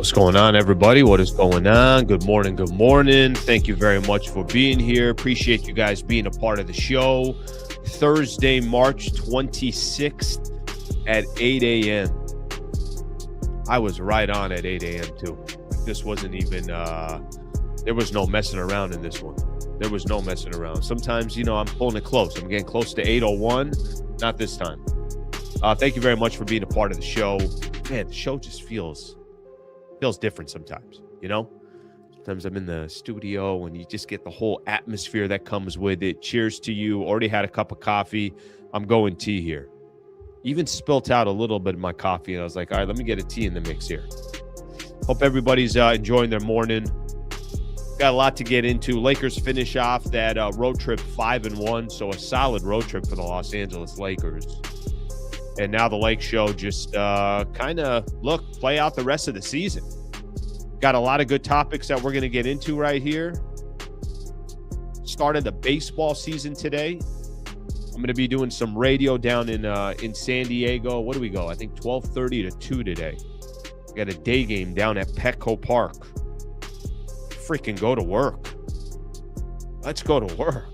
What's going on, everybody? What is going on? Good morning. Good morning. Thank you very much for being here. Appreciate you guys being a part of the show. Thursday, March 26th at 8 a.m. I was right on at 8 a.m. too. This wasn't even, there was no messing around in this one. There was no messing around. Sometimes, I'm pulling it close. I'm getting close to 8:01. Not this time. Thank you very much for being a part of the show. Man, the show just feels different sometimes, Sometimes I'm in the studio and you just get the whole atmosphere that comes with it. Cheers to you. Already had a cup of coffee. I'm going tea here. Even spilt out a little bit of my coffee, and I was like, all right, let me get a tea in the mix here. Hope everybody's enjoying their morning. Got a lot to get into. Lakers finish off that road trip 5-1, so a solid road trip for the Los Angeles Lakers. And now the LakeShow just play out the rest of the season. Got a lot of good topics that we're going to get into right here. Started the baseball season today. I'm going to be doing some radio down in San Diego. What do we go? I think 12:30 to 2 today. Got a day game down at Petco Park. Freaking go to work. Let's go to work.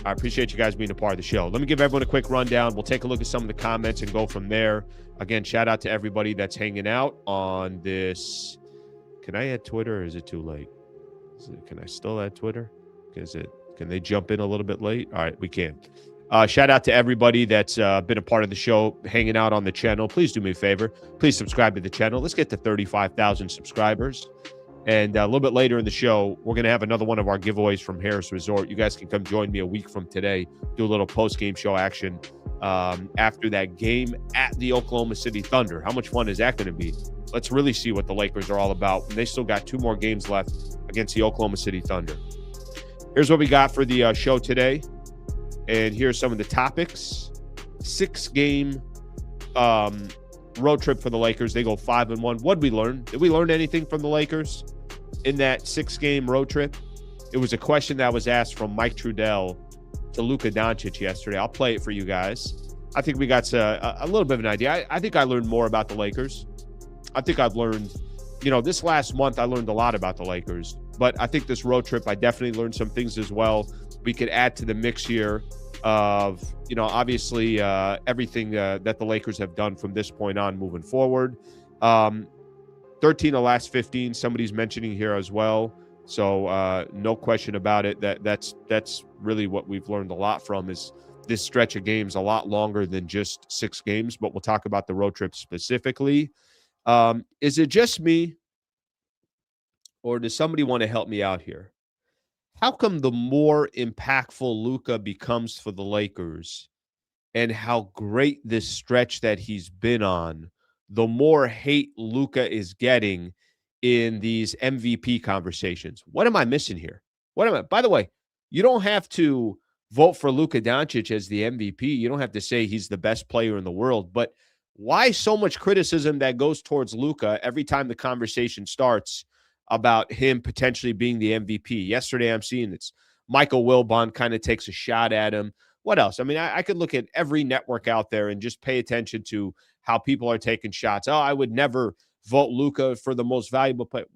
I appreciate you guys being a part of the show. Let me give everyone a quick rundown. We'll take a look at some of the comments and go from there. Again, shout out to everybody that's hanging out on this. Can I add Twitter or is it too late? Can I still add Twitter? Can they jump in a little bit late? All right, we can. Shout out to everybody that's been a part of the show, hanging out on the channel. Please do me a favor. Please subscribe to the channel. Let's get to 35,000 subscribers. And a little bit later in the show, we're going to have another one of our giveaways from Harrah's Resort. You guys can come join me a week from today, do a little post-game show action after that game at the Oklahoma City Thunder. How much fun is that going to be? Let's really see what the Lakers are all about. And they still got 2 more games left against the Oklahoma City Thunder. Here's what we got for the show today. And here's some of the topics. 6-game road trip for the Lakers. They go 5-1. What'd we learn? Did we learn anything from the Lakers in that 6-game road trip? It was a question that was asked from Mike Trudell to Luka Dončić yesterday. I'll play it for you guys. I think we got a little bit of an idea. I think I learned more about the Lakers. I think I've learned, this last month I learned a lot about the Lakers. But I think this road trip, I definitely learned some things as well. We could add to the mix here of, obviously everything that the Lakers have done from this point on moving forward. 13 of the last 15, somebody's mentioning here as well. So no question about it. That's really what we've learned a lot from is this stretch of games a lot longer than just 6 games, but we'll talk about the road trip specifically. Is it just me or does somebody want to help me out here? How come the more impactful Luka becomes for the Lakers and how great this stretch that he's been on, the more hate Luka is getting in these MVP conversations? What am I missing here? By the way, you don't have to vote for Luka Dončić as the MVP. You don't have to say he's the best player in the world, but why so much criticism that goes towards Luka every time the conversation starts about him potentially being the MVP? Yesterday, I'm seeing it's Michael Wilbon kind of takes a shot at him. What else? I mean, I could look at every network out there and just pay attention to how people are taking shots. Oh, I would never vote Luka for the most valuable player.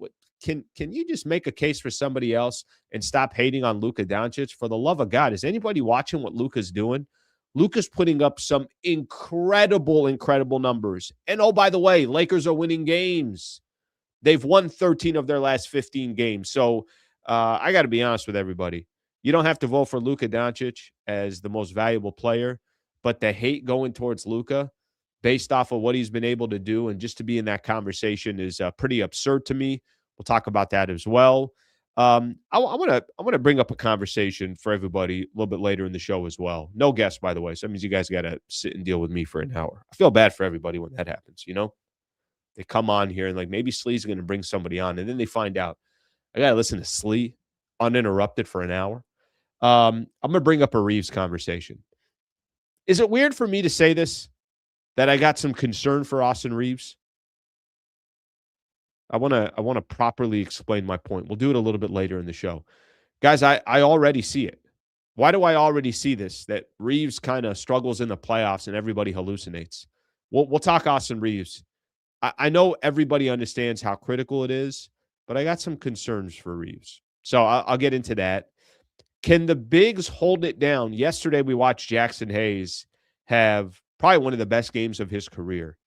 Can you just make a case for somebody else and stop hating on Luka Dončić? For the love of God, is anybody watching what Luka's doing? Luka's putting up some incredible numbers. And oh, by the way, Lakers are winning games. They've won 13 of their last 15 games. So I got to be honest with everybody. You don't have to vote for Luka Dončić as the most valuable player, but the hate going towards Luka based off of what he's been able to do and just to be in that conversation is pretty absurd to me. We'll talk about that as well. I want to bring up a conversation for everybody a little bit later in the show as well. No guests, by the way. So that means you guys got to sit and deal with me for an hour. I feel bad for everybody when that happens, They come on here and maybe Slee's going to bring somebody on. And then they find out, I got to listen to Slee uninterrupted for an hour. I'm going to bring up a Reaves conversation. Is it weird for me to say this, that I got some concern for Austin Reaves? I want to properly explain my point. We'll do it a little bit later in the show. Guys, I already see it. Why do I already see this? That Reaves kind of struggles in the playoffs and everybody hallucinates. We'll talk Austin Reaves I know everybody understands how critical it is, but I got some concerns for Reaves. So I'll get into that. Can the bigs hold it down? Yesterday, we watched Jaxson Hayes have probably one of the best games of his career.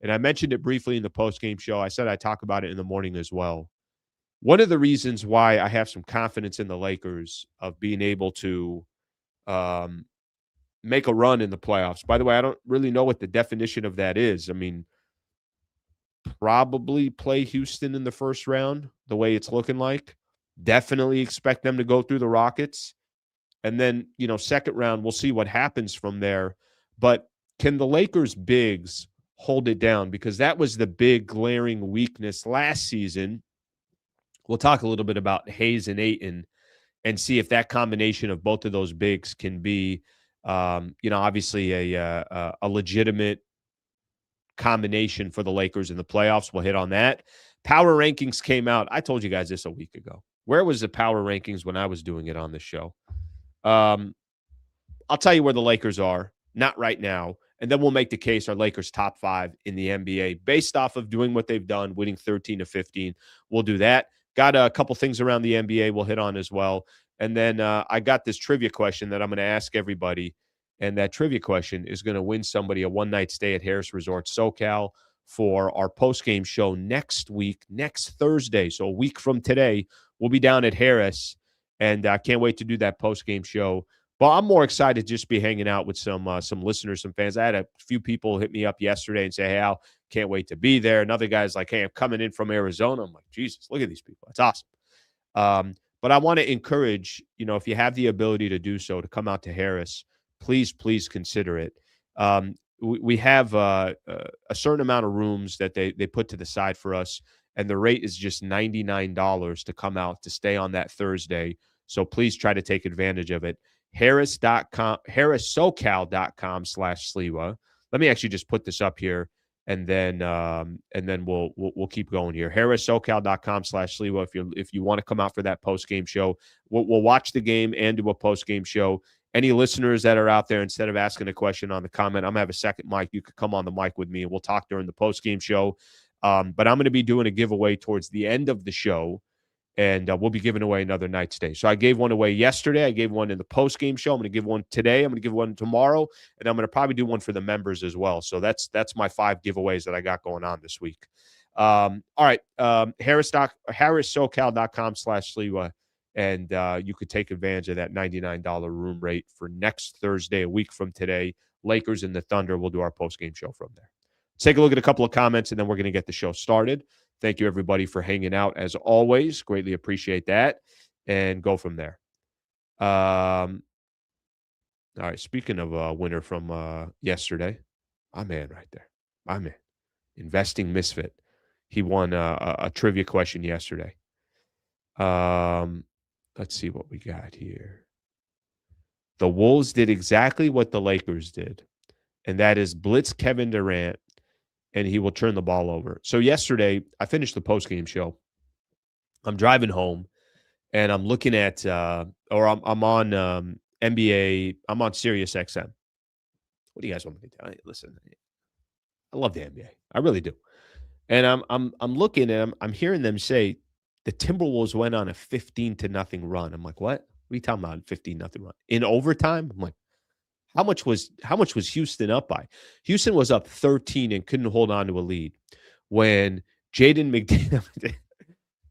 And I mentioned it briefly in the post-game show. I said I'd talk about it in the morning as well. One of the reasons why I have some confidence in the Lakers of being able to make a run in the playoffs. By the way, I don't really know what the definition of that is. I mean, probably play Houston in the first round, the way it's looking like. Definitely expect them to go through the Rockets. And then, second round, we'll see what happens from there. But can the Lakers bigs hold it down? Because that was the big glaring weakness last season. We'll talk a little bit about Hayes and Ayton and see if that combination of both of those bigs can be, obviously a legitimate combination for the Lakers in the playoffs. We'll hit on that. Power rankings came out. I told you guys this a week ago. Where was the power rankings when I was doing it on this show? I'll tell you where the Lakers are, not right now. And then we'll make the case, our Lakers top 5 in the NBA based off of doing what they've done, winning 13 to 15. We'll do that. Got a couple things around the NBA we'll hit on as well. And then I got this trivia question that I'm going to ask everybody. And that trivia question is going to win somebody a one-night stay at Harrah's Resort SoCal for our post-game show next week, next Thursday. So a week from today, we'll be down at Harrah's. And I can't wait to do that post-game show. But I'm more excited to just be hanging out with some listeners, some fans. I had a few people hit me up yesterday and say, hey, Al, can't wait to be there. Another guy's like, hey, I'm coming in from Arizona. I'm like, Jesus, look at these people. That's awesome. But I want to encourage, if you have the ability to do so, to come out to Harrah's, please consider it. We have a certain amount of rooms that they put to the side for us, and the rate is just $99 to come out to stay on that Thursday. So please try to take advantage of it. HarrahSoCal.com/Sliwa. Let me actually just put this up here, and then we'll keep going here. HarrahSoCal.com/Sliwa. If you want to come out for that post game show, we'll watch the game and do a post game show. Any listeners that are out there, instead of asking a question on the comment, I'm gonna have a second mic. You could come on the mic with me, and we'll talk during the post game show. But I'm going to be doing a giveaway towards the end of the show. And we'll be giving away another night stay. So I gave one away yesterday. I gave one in the post-game show. I'm going to give one today. I'm going to give one tomorrow. And I'm going to probably do one for the members as well. So that's my 5 giveaways that I got going on this week. All right. HarrahSoCal.com/Sliwa. And you could take advantage of that $99 room rate for next Thursday, a week from today. Lakers and the Thunder. We'll do our post-game show from there. Let's take a look at a couple of comments, and then we're going to get the show started. Thank you, everybody, for hanging out, as always. Greatly appreciate that, and go from there. All right, speaking of a winner from yesterday, my man right there, my man, Investing Misfit. He won a trivia question yesterday. Let's see what we got here. The Wolves did exactly what the Lakers did, and that is blitz Kevin Durant, and he will turn the ball over. So yesterday, I finished the postgame show. I'm driving home, and I'm looking at, I'm on NBA. I'm on Sirius XM. What do you guys want me to tell you? Listen, I love the NBA. I really do. And I'm looking at them. I'm hearing them say the Timberwolves went on a 15-0 run. I'm like, what? What are you talking about? 15-0 run in overtime? I'm like, how much was Houston up by? Houston was up 13 and couldn't hold on to a lead when Jaden McDaniel.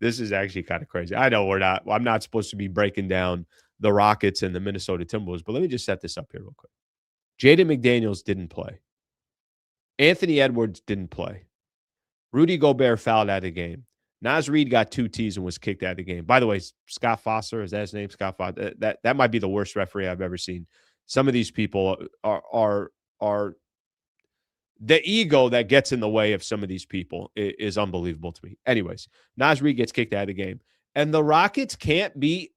This is actually kind of crazy. I know I'm not supposed to be breaking down the Rockets and the Minnesota Timberwolves, but let me just set this up here real quick. Jaden McDaniels didn't play. Anthony Edwards didn't play. Rudy Gobert fouled out of the game. Naz Reid got 2 Ts and was kicked out of the game. By the way, Scott Foster, is that his name? Scott Foster. That might be the worst referee I've ever seen. Some of these people are the ego that gets in the way of some of these people is unbelievable to me. Anyways, Naz Reid gets kicked out of the game. And the Rockets can't beat,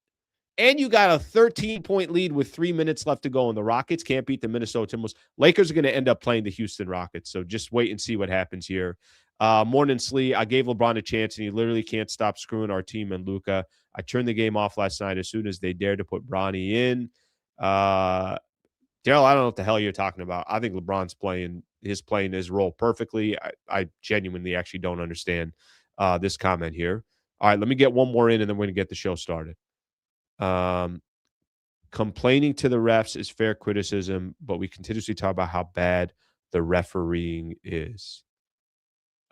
and you got a 13-point lead with 3 minutes left to go, and the Rockets can't beat the Minnesota Timberwolves. Lakers are going to end up playing the Houston Rockets, so just wait and see what happens here. Morning Slee, I gave LeBron a chance, and he literally can't stop screwing our team and Luka. I turned the game off last night as soon as they dared to put Bronny in. Daryl, I don't know what the hell you're talking about. I think LeBron's playing his role perfectly. I genuinely actually don't understand this comment here. All right, let me get one more in, and then we're going to get the show started. Complaining to the refs is fair criticism, but we continuously talk about how bad the refereeing is.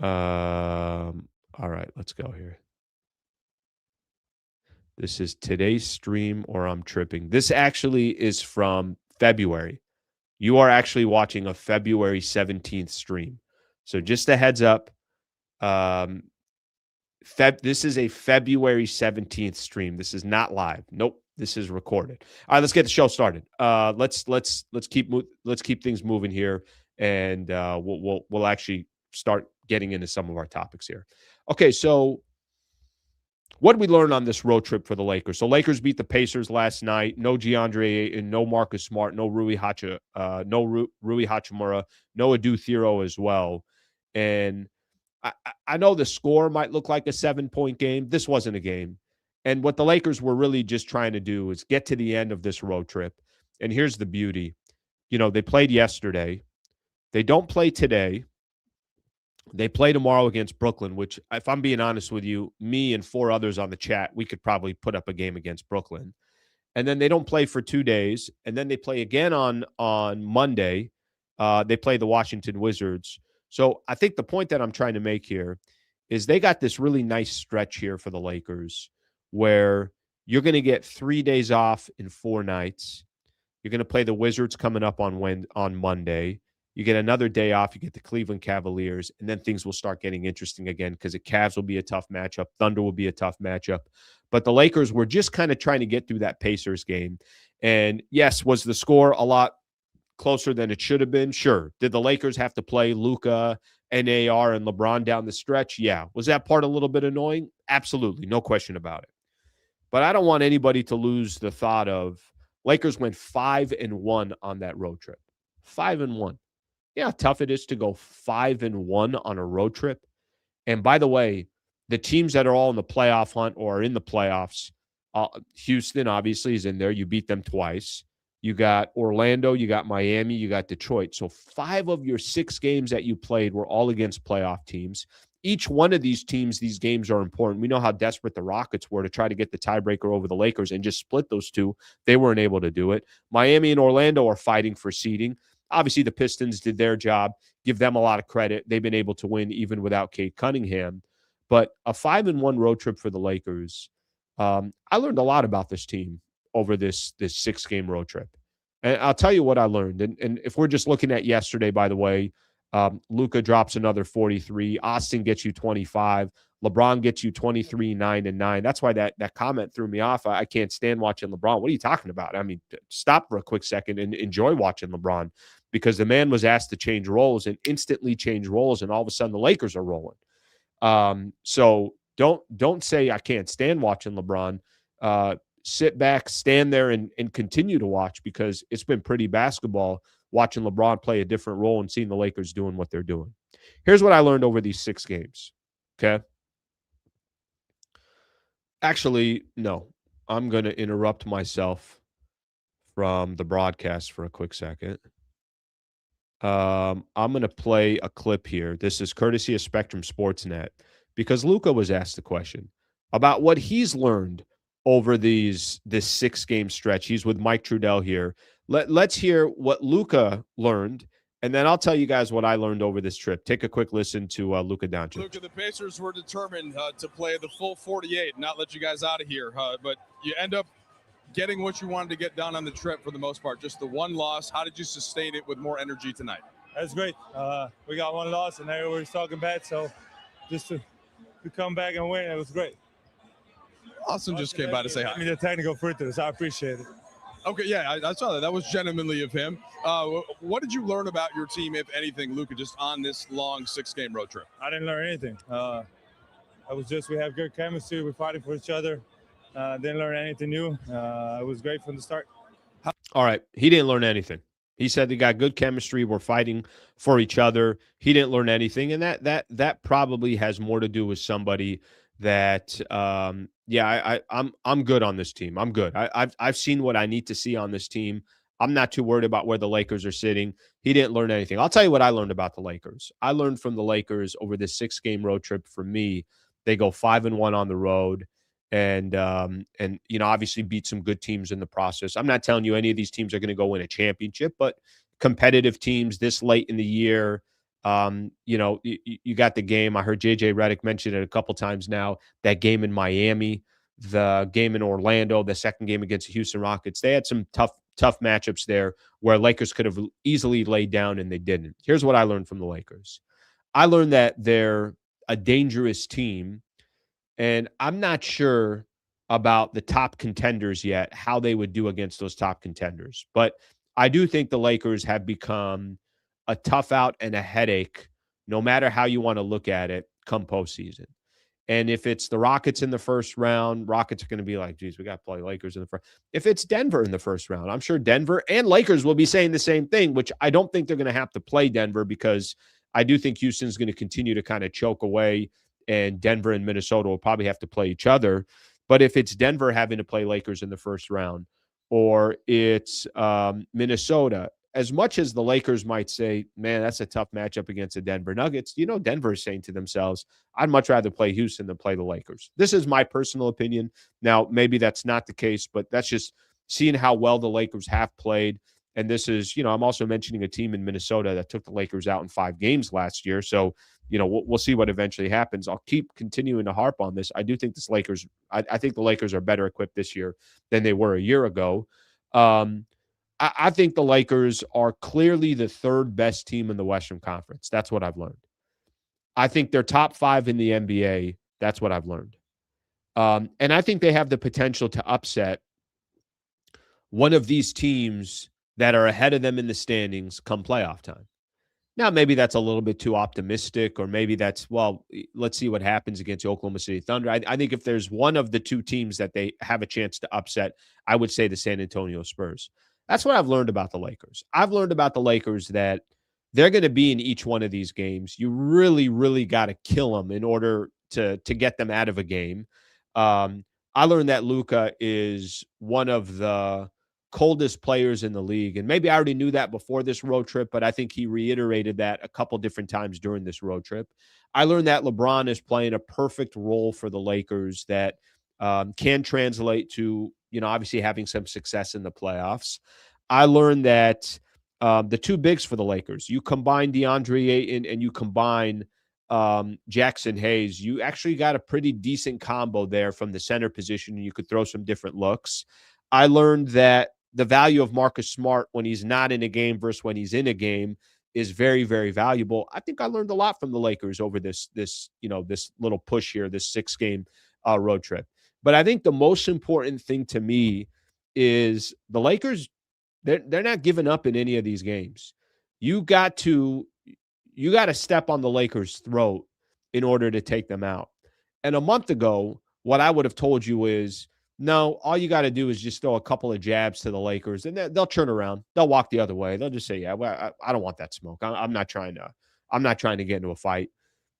All right, let's go here. This is today's stream, or I'm tripping. This actually is from February. You are actually watching a February 17th stream. So just a heads up. This is a February 17th stream. This is not live. Nope. This is recorded. All right, let's get the show started. Let's keep things moving here, and we'll actually start getting into some of our topics here. Okay, so what did we learn on this road trip for the Lakers? So Lakers beat the Pacers last night. No DeAndre Ayton, no Marcus Smart, no Rui Hachimura, no Adu Thero as well. And I know the score might look like a 7-point game. This wasn't a game. And what the Lakers were really just trying to do is get to the end of this road trip. And here's the beauty. They played yesterday. They don't play today. They play tomorrow against Brooklyn, which, if I'm being honest with you, me and 4 others on the chat, we could probably put up a game against Brooklyn. And then they don't play for 2 days. And then they play again on Monday. They play the Washington Wizards. So I think the point that I'm trying to make here is they got this really nice stretch here for the Lakers where you're going to get 3 days off in 4 nights. You're going to play the Wizards coming up on Monday. You get another day off. You get the Cleveland Cavaliers, and then things will start getting interesting again because the Cavs will be a tough matchup. Thunder will be a tough matchup. But the Lakers were just kind of trying to get through that Pacers game. And yes, was the score a lot closer than it should have been? Sure. Did the Lakers have to play Luka and AR and LeBron down the stretch? Yeah. Was that part a little bit annoying? Absolutely. No question about it. But I don't want anybody to lose the thought of Lakers went 5-1 on that road trip. 5-1. Yeah, how tough it is to go 5-1 on a road trip. And by the way, the teams that are all in the playoff hunt or are in the playoffs, Houston obviously is in there. You beat them twice. You got Orlando, you got Miami, you got Detroit. So 5 of your 6 games that you played were all against playoff teams. Each one of these teams, these games are important. We know how desperate the Rockets were to try to get the tiebreaker over the Lakers and just split those two. They weren't able to do it. Miami and Orlando are fighting for seeding. Obviously, the Pistons did their job. Give them a lot of credit. They've been able to win even without Cade Cunningham. But a 5-1 road trip for the Lakers. I learned a lot about this team over this 6-game road trip. And I'll tell you what I learned. And if we're just looking at yesterday, by the way, Luka drops another 43. Austin gets you 25. LeBron gets you 23, 9, and 9. That's why that comment threw me off. I can't stand watching LeBron. What are you talking about? I mean, stop for a quick second and enjoy watching LeBron, because the man was asked to change roles and instantly change roles, and all of a sudden the Lakers are rolling. So don't say I can't stand watching LeBron. Sit back, stand there, and continue to watch, because it's been pretty basketball watching LeBron play a different role and seeing the Lakers doing what they're doing. Here's what I learned over these 6 games, okay? Actually, no. I'm going to interrupt myself from the broadcast for a quick second. I'm going to play a clip here. This is courtesy of Spectrum Sportsnet, because Luka was asked the question about what he's learned over this 6-game stretch. He's with Mike Trudell here. Let's hear what Luka learned, and then I'll tell you guys what I learned over this trip. Take a quick listen to Luka Dončić. Luka, the Pacers were determined to play the full 48 and not let you guys out of here, but you end up getting what you wanted to get done on the trip for the most part. Just the one loss. How did you sustain it with more energy tonight? That's great. We got one loss, and everybody's talking bad, so just to come back and win, it was great. Austin just came by to say hi. I mean, the technical free throws. I appreciate it. Okay, yeah, I saw that. That was genuinely of him. What did you learn about your team, if anything, Luka, just on this long 6-game road trip? I didn't learn anything. It was just we have good chemistry. We're fighting for each other. Didn't learn anything new. It was great from the start. All right. He didn't learn anything. He said they got good chemistry. We're fighting for each other. He didn't learn anything. And that probably has more to do with somebody that I'm good on this team. I'm good. I've seen what I need to see on this team. I'm not too worried about where the Lakers are sitting. He didn't learn anything. I'll tell you what I learned about the Lakers. I learned from the Lakers over this 6-game road trip. For me, they go 5-1 on the road, and obviously beat some good teams in the process. I'm not telling you any of these teams are going to go win a championship, but competitive teams this late in the year. You got the game. I heard JJ Redick mention it a couple times now. That game in Miami, the game in Orlando, the second game against the Houston Rockets. They had some tough matchups there where Lakers could have easily laid down and they didn't. Here's what I learned from the Lakers. I learned that they're a dangerous team, and I'm not sure about the top contenders yet, how they would do against those top contenders. But I do think the Lakers have become a tough out and a headache, no matter how you want to look at it, come postseason. And if it's the Rockets in the first round, Rockets are going to be like, geez, we got to play Lakers in the first. If it's Denver in the first round, I'm sure Denver and Lakers will be saying the same thing, which I don't think they're going to have to play Denver, because I do think Houston's going to continue to kind of choke away, and Denver and Minnesota will probably have to play each other. But if it's Denver having to play Lakers in the first round, or it's Minnesota, as much as the Lakers might say, man, that's a tough matchup against the Denver Nuggets, Denver is saying to themselves, I'd much rather play Houston than play the Lakers. This is my personal opinion. Now, maybe that's not the case, but that's just seeing how well the Lakers have played. And this is, I'm also mentioning a team in Minnesota that took the Lakers out in 5 games last year. So, we'll see what eventually happens. I'll keep continuing to harp on this. I do think I think the Lakers are better equipped this year than they were a year ago. I think the Lakers are clearly the 3rd best team in the Western Conference. That's what I've learned. I think they're top 5 in the NBA. That's what I've learned. And I think they have the potential to upset one of these teams that are ahead of them in the standings come playoff time. Now, maybe that's a little bit too optimistic, or maybe that's, let's see what happens against the Oklahoma City Thunder. I think if there's one of the 2 teams that they have a chance to upset, I would say the San Antonio Spurs. That's what I've learned about the Lakers. I've learned about the Lakers that they're going to be in each one of these games. You really, really got to kill them in order to get them out of a game. I learned that Luka is one of the coldest players in the league. And maybe I already knew that before this road trip, but I think he reiterated that a couple different times during this road trip. I learned that LeBron is playing a perfect role for the Lakers that can translate to, obviously having some success in the playoffs. I learned that the 2 bigs for the Lakers, you combine Deandre Ayton and you combine Jaxson Hayes, you actually got a pretty decent combo there from the center position, and you could throw some different looks. I learned that the value of Marcus Smart when he's not in a game versus when he's in a game is very, very valuable. I think I learned a lot from the Lakers over this little push here, this 6-game road trip. But I think the most important thing to me is the Lakers, they're not giving up in any of these games. You got to step on the Lakers' throat in order to take them out. And a month ago, what I would have told you is, no, all you got to do is just throw a couple of jabs to the Lakers, and they'll turn around. They'll walk the other way. They'll just say, yeah, I don't want that smoke. I'm not trying to get into a fight.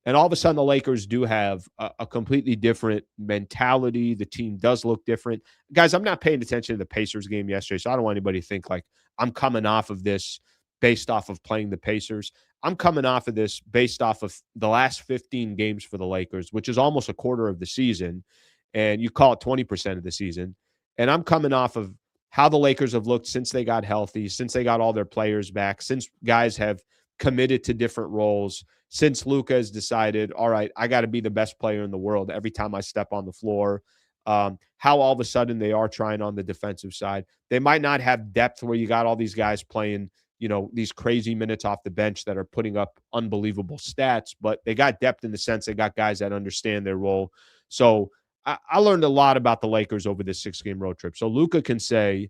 And all of a sudden, the Lakers do have a completely different mentality. The team does look different. Guys, I'm not paying attention to the Pacers game yesterday, so I don't want anybody to think like I'm coming off of this based off of playing the Pacers. I'm coming off of this based off of the last 15 games for the Lakers, which is almost a quarter of the season, and you call it 20% of the season. And I'm coming off of how the Lakers have looked since they got healthy, since they got all their players back, since guys have committed to different roles, since Luka has decided, all right, I got to be the best player in the world every time I step on the floor. How all of a sudden they are trying on the defensive side. They might not have depth where you got all these guys playing, these crazy minutes off the bench that are putting up unbelievable stats, but they got depth in the sense they got guys that understand their role. So I learned a lot about the Lakers over this 6-game road trip. So Luka can say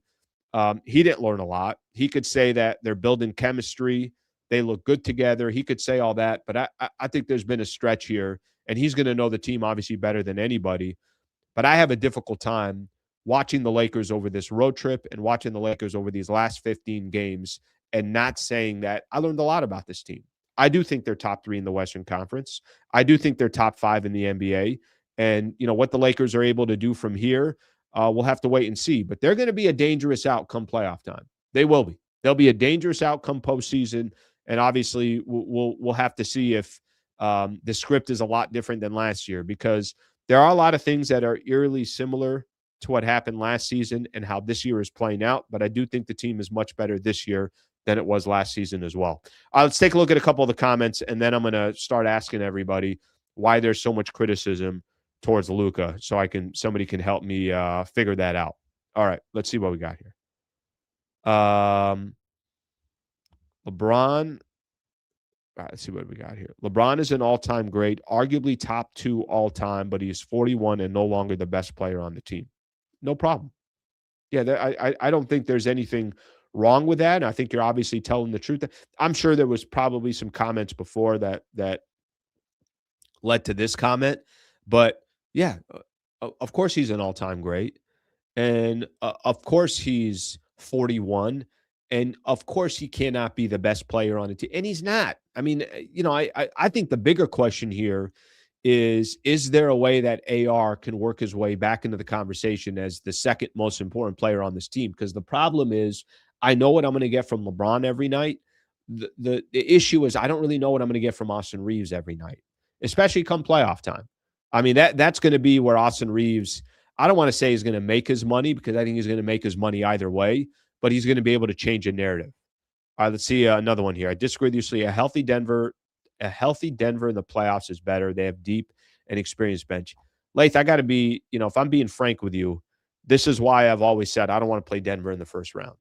he didn't learn a lot. He could say that they're building chemistry. They look good together. He could say all that, but I think there's been a stretch here, and he's going to know the team obviously better than anybody. But I have a difficult time watching the Lakers over this road trip and watching the Lakers over these last 15 games and not saying that I learned a lot about this team. I do think they're top 3 in the Western Conference. I do think they're top 5 in the NBA. And, what the Lakers are able to do from here, we'll have to wait and see. But they're going to be a dangerous out come playoff time. They will be. They'll be a dangerous outcome postseason, and obviously we'll have to see if the script is a lot different than last year, because there are a lot of things that are eerily similar to what happened last season and how this year is playing out. But I do think the team is much better this year than it was last season as well. Let's take a look at a couple of the comments, and then I'm going to start asking everybody why there's so much criticism towards Luka, so somebody can help me figure that out. All right, let's see what we got here. LeBron. All right, let's see what we got here. LeBron is an all-time great, arguably top 2 all-time, but he is 41 and no longer the best player on the team. No problem. Yeah, I don't think there's anything wrong with that. And I think you're obviously telling the truth. I'm sure there was probably some comments before that led to this comment. But, yeah, of course he's an all-time great. And, of course he's 41. And, of course, he cannot be the best player on the team. And he's not. I mean, I think the bigger question here is there a way that AR can work his way back into the conversation as the second most important player on this team? Because the problem is, I know what I'm going to get from LeBron every night. The issue is I don't really know what I'm going to get from Austin Reaves every night, especially come playoff time. I mean, that's going to be where Austin Reaves, I don't want to say he's going to make his money, because I think he's going to make his money either way, but he's going to be able to change a narrative. All right, let's see another one here. I disagree with you. So a healthy Denver in the playoffs is better. They have deep and experienced bench. Lath, I got to be, if I'm being frank with you, this is why I've always said I don't want to play Denver in the first round.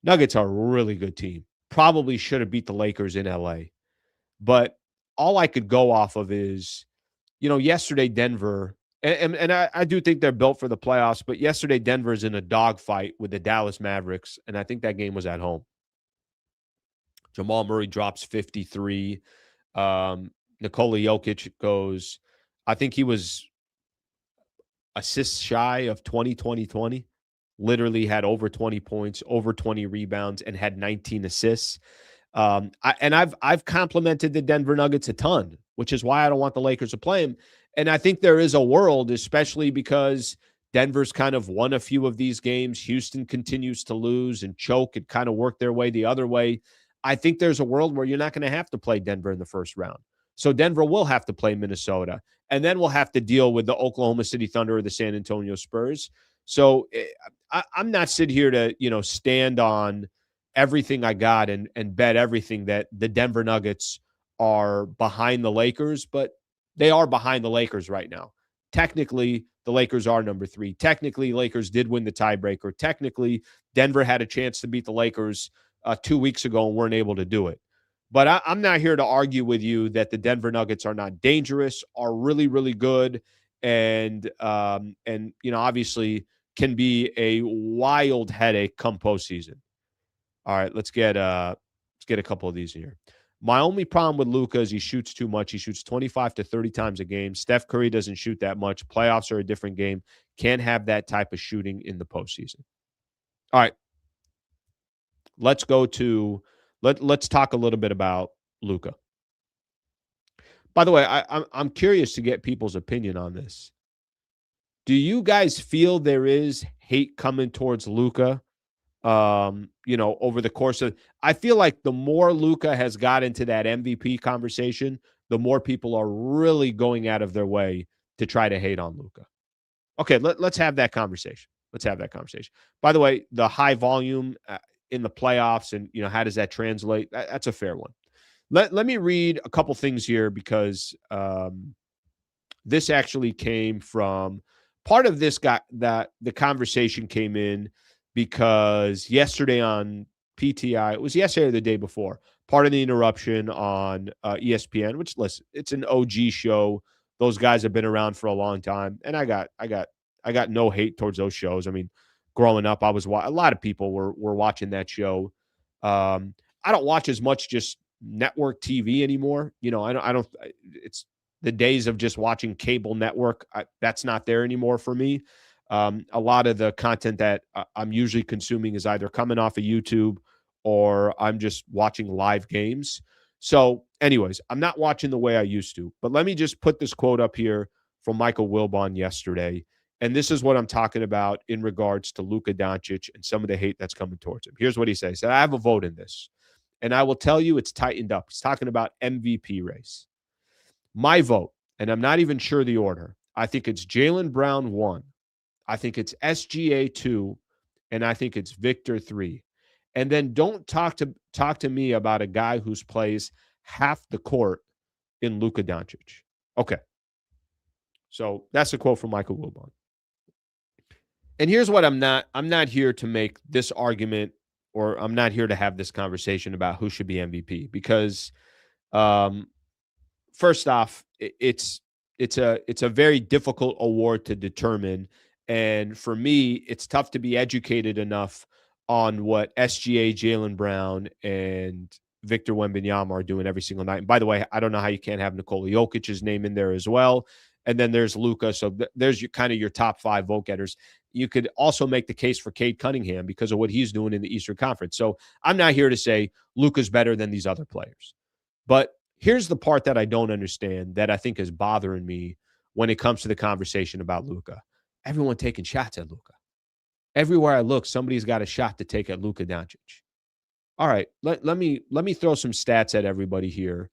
Nuggets are a really good team. Probably should have beat the Lakers in LA. But all I could go off of is, yesterday Denver, and I do think they're built for the playoffs, but yesterday Denver's in a dogfight with the Dallas Mavericks, and I think that game was at home. Jamal Murray drops 53. Nikola Jokic goes, I think he was assists shy of 20. Literally had over 20 points, over 20 rebounds, and had 19 assists. I've complimented the Denver Nuggets a ton, which is why I don't want the Lakers to play him. And I think there is a world, especially because Denver's kind of won a few of these games. Houston continues to lose and choke and kind of work their way the other way. I think there's a world where you're not going to have to play Denver in the first round. So Denver will have to play Minnesota, and then we'll have to deal with the Oklahoma City Thunder or the San Antonio Spurs. So I'm not sitting here to, stand on everything I got and bet everything that the Denver Nuggets are behind the Lakers, but they are behind the Lakers right now. Technically, the Lakers are number 3. Technically, Lakers did win the tiebreaker. Technically, Denver had a chance to beat the Lakers 2 weeks ago and weren't able to do it. But I'm not here to argue with you that the Denver Nuggets are not dangerous, are really, really good, and obviously can be a wild headache come postseason. All right, let's get a couple of these here. My only problem with Luka is he shoots too much. He shoots 25 to 30 times a game. Steph Curry doesn't shoot that much. Playoffs are a different game. Can't have that type of shooting in the postseason. All right, let's go to let's talk a little bit about Luka. By the way, I'm curious to get people's opinion on this. Do you guys feel there is hate coming towards Luka? Over the course of, I feel like the more Luka has got into that MVP conversation, the more people are really going out of their way to try to hate on Luka. Okay, let's have that conversation. By the way, the high volume in the playoffs and, how does that translate? That's a fair one. Let me read a couple things here because this actually came from part of this the conversation came in because yesterday on PTI, it was yesterday or the day before, part of the interruption on ESPN, which, listen, it's an OG show. Those guys have been around for a long time. And I got no hate towards those shows. I mean, growing up, a lot of people were watching that show. I don't watch as much just network TV anymore. I don't, it's the days of just watching cable network. That's not there anymore for me. A lot of the content that I'm usually consuming is either coming off of YouTube or I'm just watching live games. So anyways, I'm not watching the way I used to, but let me just put this quote up here from Michael Wilbon yesterday. And this is what I'm talking about in regards to Luka Dončić and some of the hate that's coming towards him. Here's what he said. He said, I have a vote in this, and I will tell you it's tightened up. He's talking about MVP race. My vote, and I'm not even sure the order, I think it's Jaylen Brown 1. I think it's SGA 2, and I think it's Victor 3. And then don't talk to me about a guy who plays half the court in Luka Dončić. Okay. So that's a quote from Michael Wilbon. And here's what I'm not here to make this argument, or I'm not here to have this conversation about who should be MVP, because first off, it's a very difficult award to determine. And for me, it's tough to be educated enough on what SGA, Jaylen Brown, and Victor Wembanyama are doing every single night. And by the way, I don't know how you can't have Nikola Jokic's name in there as well. And then there's Luka. So there's your top 5 vote getters. You could also make the case for Cade Cunningham because of what he's doing in the Eastern Conference. So I'm not here to say Luka's better than these other players. But here's the part that I don't understand that I think is bothering me when it comes to the conversation about Luka. Everyone taking shots at Luka. Everywhere I look, somebody's got a shot to take at Luka Dončić. All right, let me throw some stats at everybody here.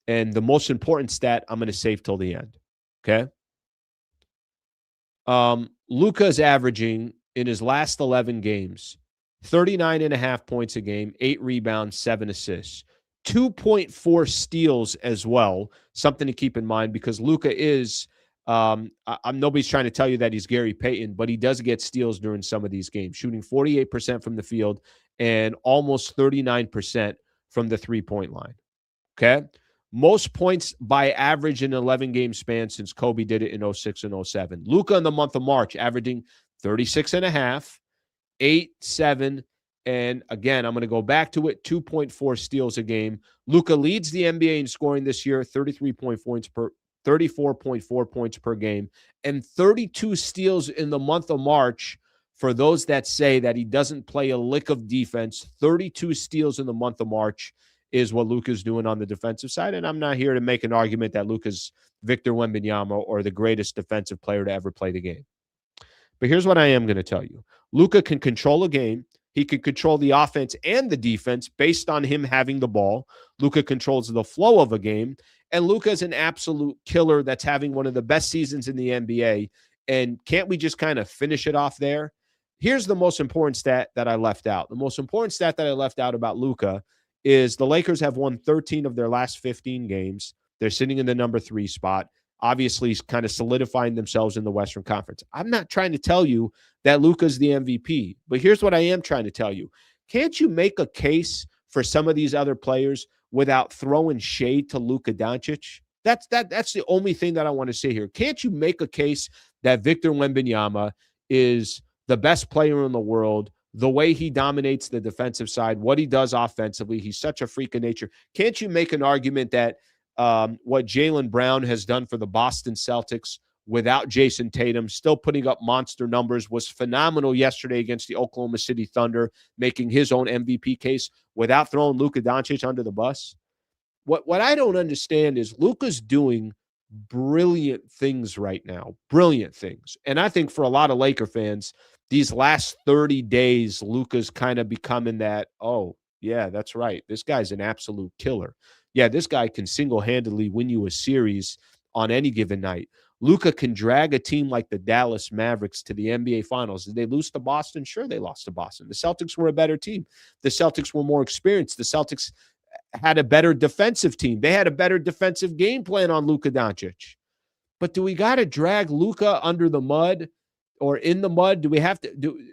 And the most important stat I'm going to save till the end. Okay? Luka is averaging in his last 11 games 39.5 points a game, 8 rebounds, 7 assists, 2.4 steals as well. Something to keep in mind because Luka is nobody's trying to tell you that he's Gary Payton, but he does get steals during some of these games, shooting 48% from the field and almost 39% from the three-point line. Okay? Most points by average in an 11-game span since Kobe did it in 06 and 07. Luka in the month of March averaging 36.5, 8, 7, and again, I'm going to go back to it, 2.4 steals a game. Luka leads the NBA in scoring this year, 34.4 points per game, and 32 steals in the month of March. For those that say that he doesn't play a lick of defense, 32 steals in the month of March is what Luka's doing on the defensive side. And I'm not here to make an argument that Luka's Victor Wembanyama or the greatest defensive player to ever play the game. But here's what I am going to tell you. Luka can control a game. He can control the offense and the defense based on him having the ball. Luka controls the flow of a game. And Luka is an absolute killer that's having one of the best seasons in the NBA. And can't we just kind of finish it off there? Here's the most important stat that I left out. The most important stat that I left out about Luka is the Lakers have won 13 of their last 15 games. They're sitting in the number 3 spot, obviously kind of solidifying themselves in the Western Conference. I'm not trying to tell you that Luka's the MVP, but here's what I am trying to tell you. Can't you make a case for some of these other players without throwing shade to Luka Dončić? That's the only thing that I want to say here. Can't you make a case that Victor Wembanyama is the best player in the world, the way he dominates the defensive side, what he does offensively? He's such a freak of nature. Can't you make an argument that what Jaylen Brown has done for the Boston Celtics without Jason Tatum, still putting up monster numbers, was phenomenal yesterday against the Oklahoma City Thunder, making his own MVP case without throwing Luka Dončić under the bus? What I don't understand is Luka's doing brilliant things right now, brilliant things. And I think for a lot of Laker fans, these last 30 days, Luka's kind of becoming that, oh, yeah, that's right. This guy's an absolute killer. Yeah, this guy can single-handedly win you a series on any given night. Luka can drag a team like the Dallas Mavericks to the NBA Finals. Did they lose to Boston? Sure, they lost to Boston. The Celtics were a better team. The Celtics were more experienced. The Celtics had a better defensive team. They had a better defensive game plan on Luka Dončić. But do we got to drag Luka under the mud or in the mud? Do we have to do?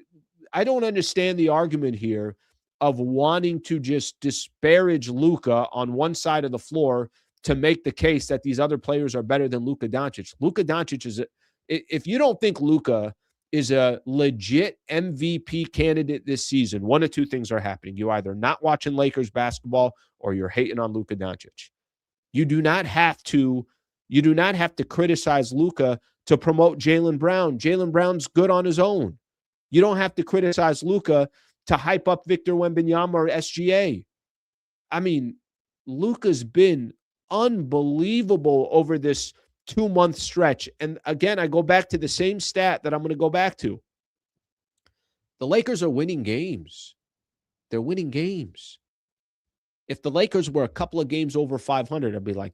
I don't understand the argument here of wanting to just disparage Luka on one side of the floor to make the case that these other players are better than Luka Dončić. Luka Dončić is if you don't think Luka is a legit MVP candidate this season, one of two things are happening. You're either not watching Lakers basketball or you're hating on Luka Dončić. You do not have to criticize Luka to promote Jaylen Brown. Jaylen Brown's good on his own. You don't have to criticize Luka to hype up Victor Wembanyama or SGA. I mean, Luka's been unbelievable over this 2-month stretch. And again, I go back to the same stat that I'm going to go back to. The Lakers are winning games. They're winning games. If the Lakers were a couple of games over 500, I'd be like,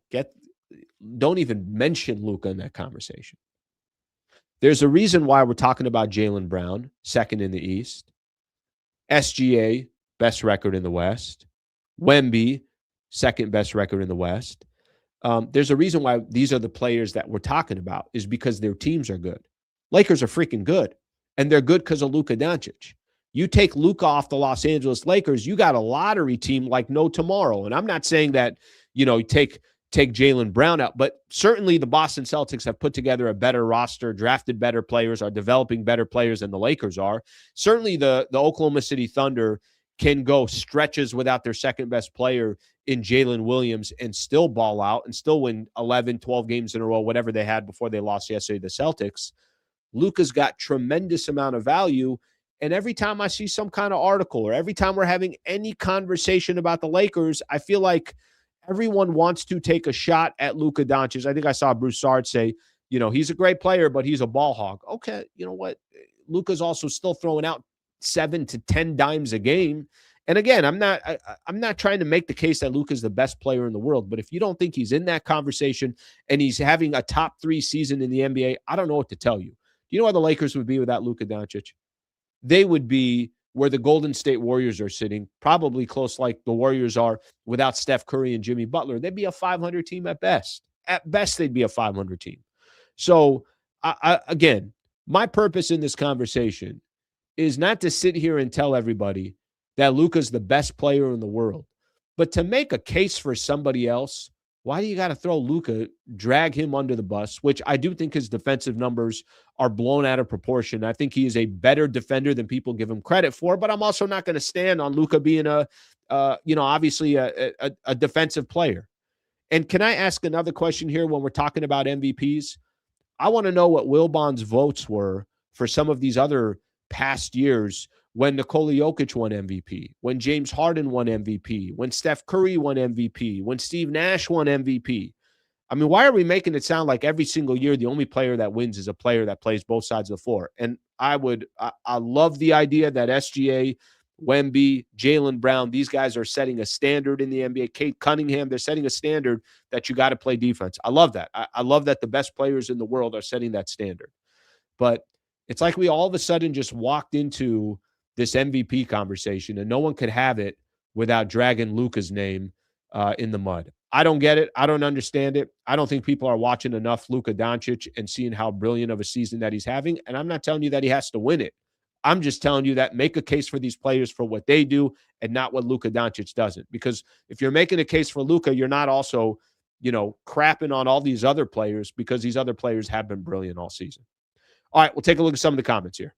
don't even mention Luka in that conversation. There's a reason why we're talking about Jaylen Brown, second in the East. SGA, best record in the West. Wemby, second best record in the West. There's a reason why these are the players that we're talking about, is because their teams are good. Lakers are freaking good, and they're good because of Luka Dončić. You take Luka off the Los Angeles Lakers, you got a lottery team like no tomorrow. And I'm not saying that, you take Jaylen Brown out, but certainly the Boston Celtics have put together a better roster, drafted better players, are developing better players than the Lakers are. Certainly the Oklahoma City Thunder can go stretches without their second best player in Jalen Williams and still ball out and still win 11, 12 games in a row, whatever they had before they lost yesterday to the Celtics. Luka's got tremendous amount of value. And every time I see some kind of article or every time we're having any conversation about the Lakers, I feel like everyone wants to take a shot at Luka Dončić. I think I saw Broussard say, he's a great player, but he's a ball hog. Okay, you know what? Luka's also still throwing out 7 to 10 dimes a game. And again, I'm not trying to make the case that Luka's the best player in the world, but if you don't think he's in that conversation and he's having a top 3 season in the NBA, I don't know what to tell you. Do you know where the Lakers would be without Luka Dončić? They would be where the Golden State Warriors are sitting, probably close like the Warriors are without Steph Curry and Jimmy Butler. They'd be a 500 team at best. At best, they'd be a 500 team. So, again, my purpose in this conversation is not to sit here and tell everybody that Luka's the best player in the world, but to make a case for somebody else. Why do you got to throw Luka, drag him under the bus, which I do think his defensive numbers are blown out of proportion. I think he is a better defender than people give him credit for, but I'm also not going to stand on Luka being obviously a defensive player. And can I ask another question here when we're talking about MVPs? I want to know what Wilbon's votes were for some of these other past years when Nikola Jokic won MVP, when James Harden won MVP, when Steph Curry won MVP, when Steve Nash won MVP. I mean, why are we making it sound like every single year the only player that wins is a player that plays both sides of the floor? And I love the idea that SGA, Wemby, Jaylen Brown, these guys are setting a standard in the NBA. Kate Cunningham, they're setting a standard that you got to play defense. I love that. I love that the best players in the world are setting that standard. But it's like we all of a sudden just walked into this MVP conversation, and no one could have it without dragging Luka's name in the mud. I don't get it. I don't understand it. I don't think people are watching enough Luka Dončić and seeing how brilliant of a season that he's having. And I'm not telling you that he has to win it. I'm just telling you that make a case for these players for what they do and not what Luka Dončić doesn't. Because if you're making a case for Luka, you're not also, crapping on all these other players because these other players have been brilliant all season. All right, we'll take a look at some of the comments here.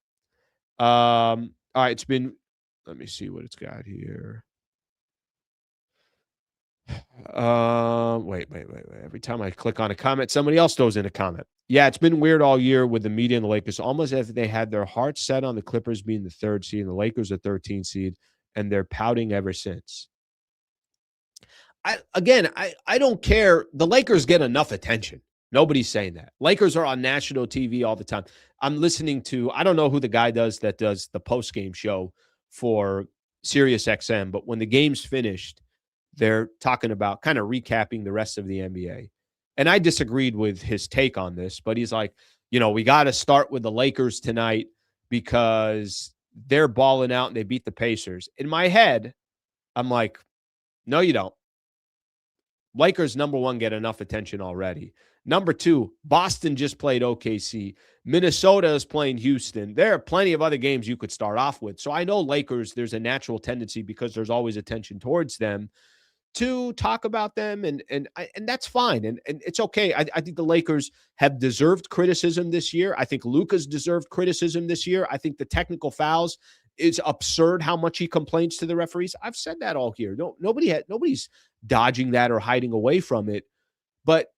All right, let me see what it's got here. Wait. Every time I click on a comment, somebody else throws in a comment. Yeah, it's been weird all year with the media and the Lakers, almost as if they had their hearts set on the Clippers being the 3rd seed and the Lakers the 13th seed, and they're pouting ever since. I don't care. The Lakers get enough attention. Nobody's saying that. Lakers are on national TV all the time. I'm listening to, I don't know who the guy does that does the post-game show for Sirius XM, but when the game's finished, they're talking about kind of recapping the rest of the NBA. And I disagreed with his take on this, but he's like, we got to start with the Lakers tonight because they're balling out and they beat the Pacers. In my head, I'm like, no, you don't. Lakers, number one, get enough attention already. Number two, Boston just played OKC. Minnesota is playing Houston. There are plenty of other games you could start off with. So I know Lakers, there's a natural tendency because there's always attention towards them to talk about them, and that's fine. And it's okay. I think the Lakers have deserved criticism this year. I think Luka's deserved criticism this year. I think the technical fouls, it's absurd how much he complains to the referees. I've said that all here. Nobody's dodging that or hiding away from it. But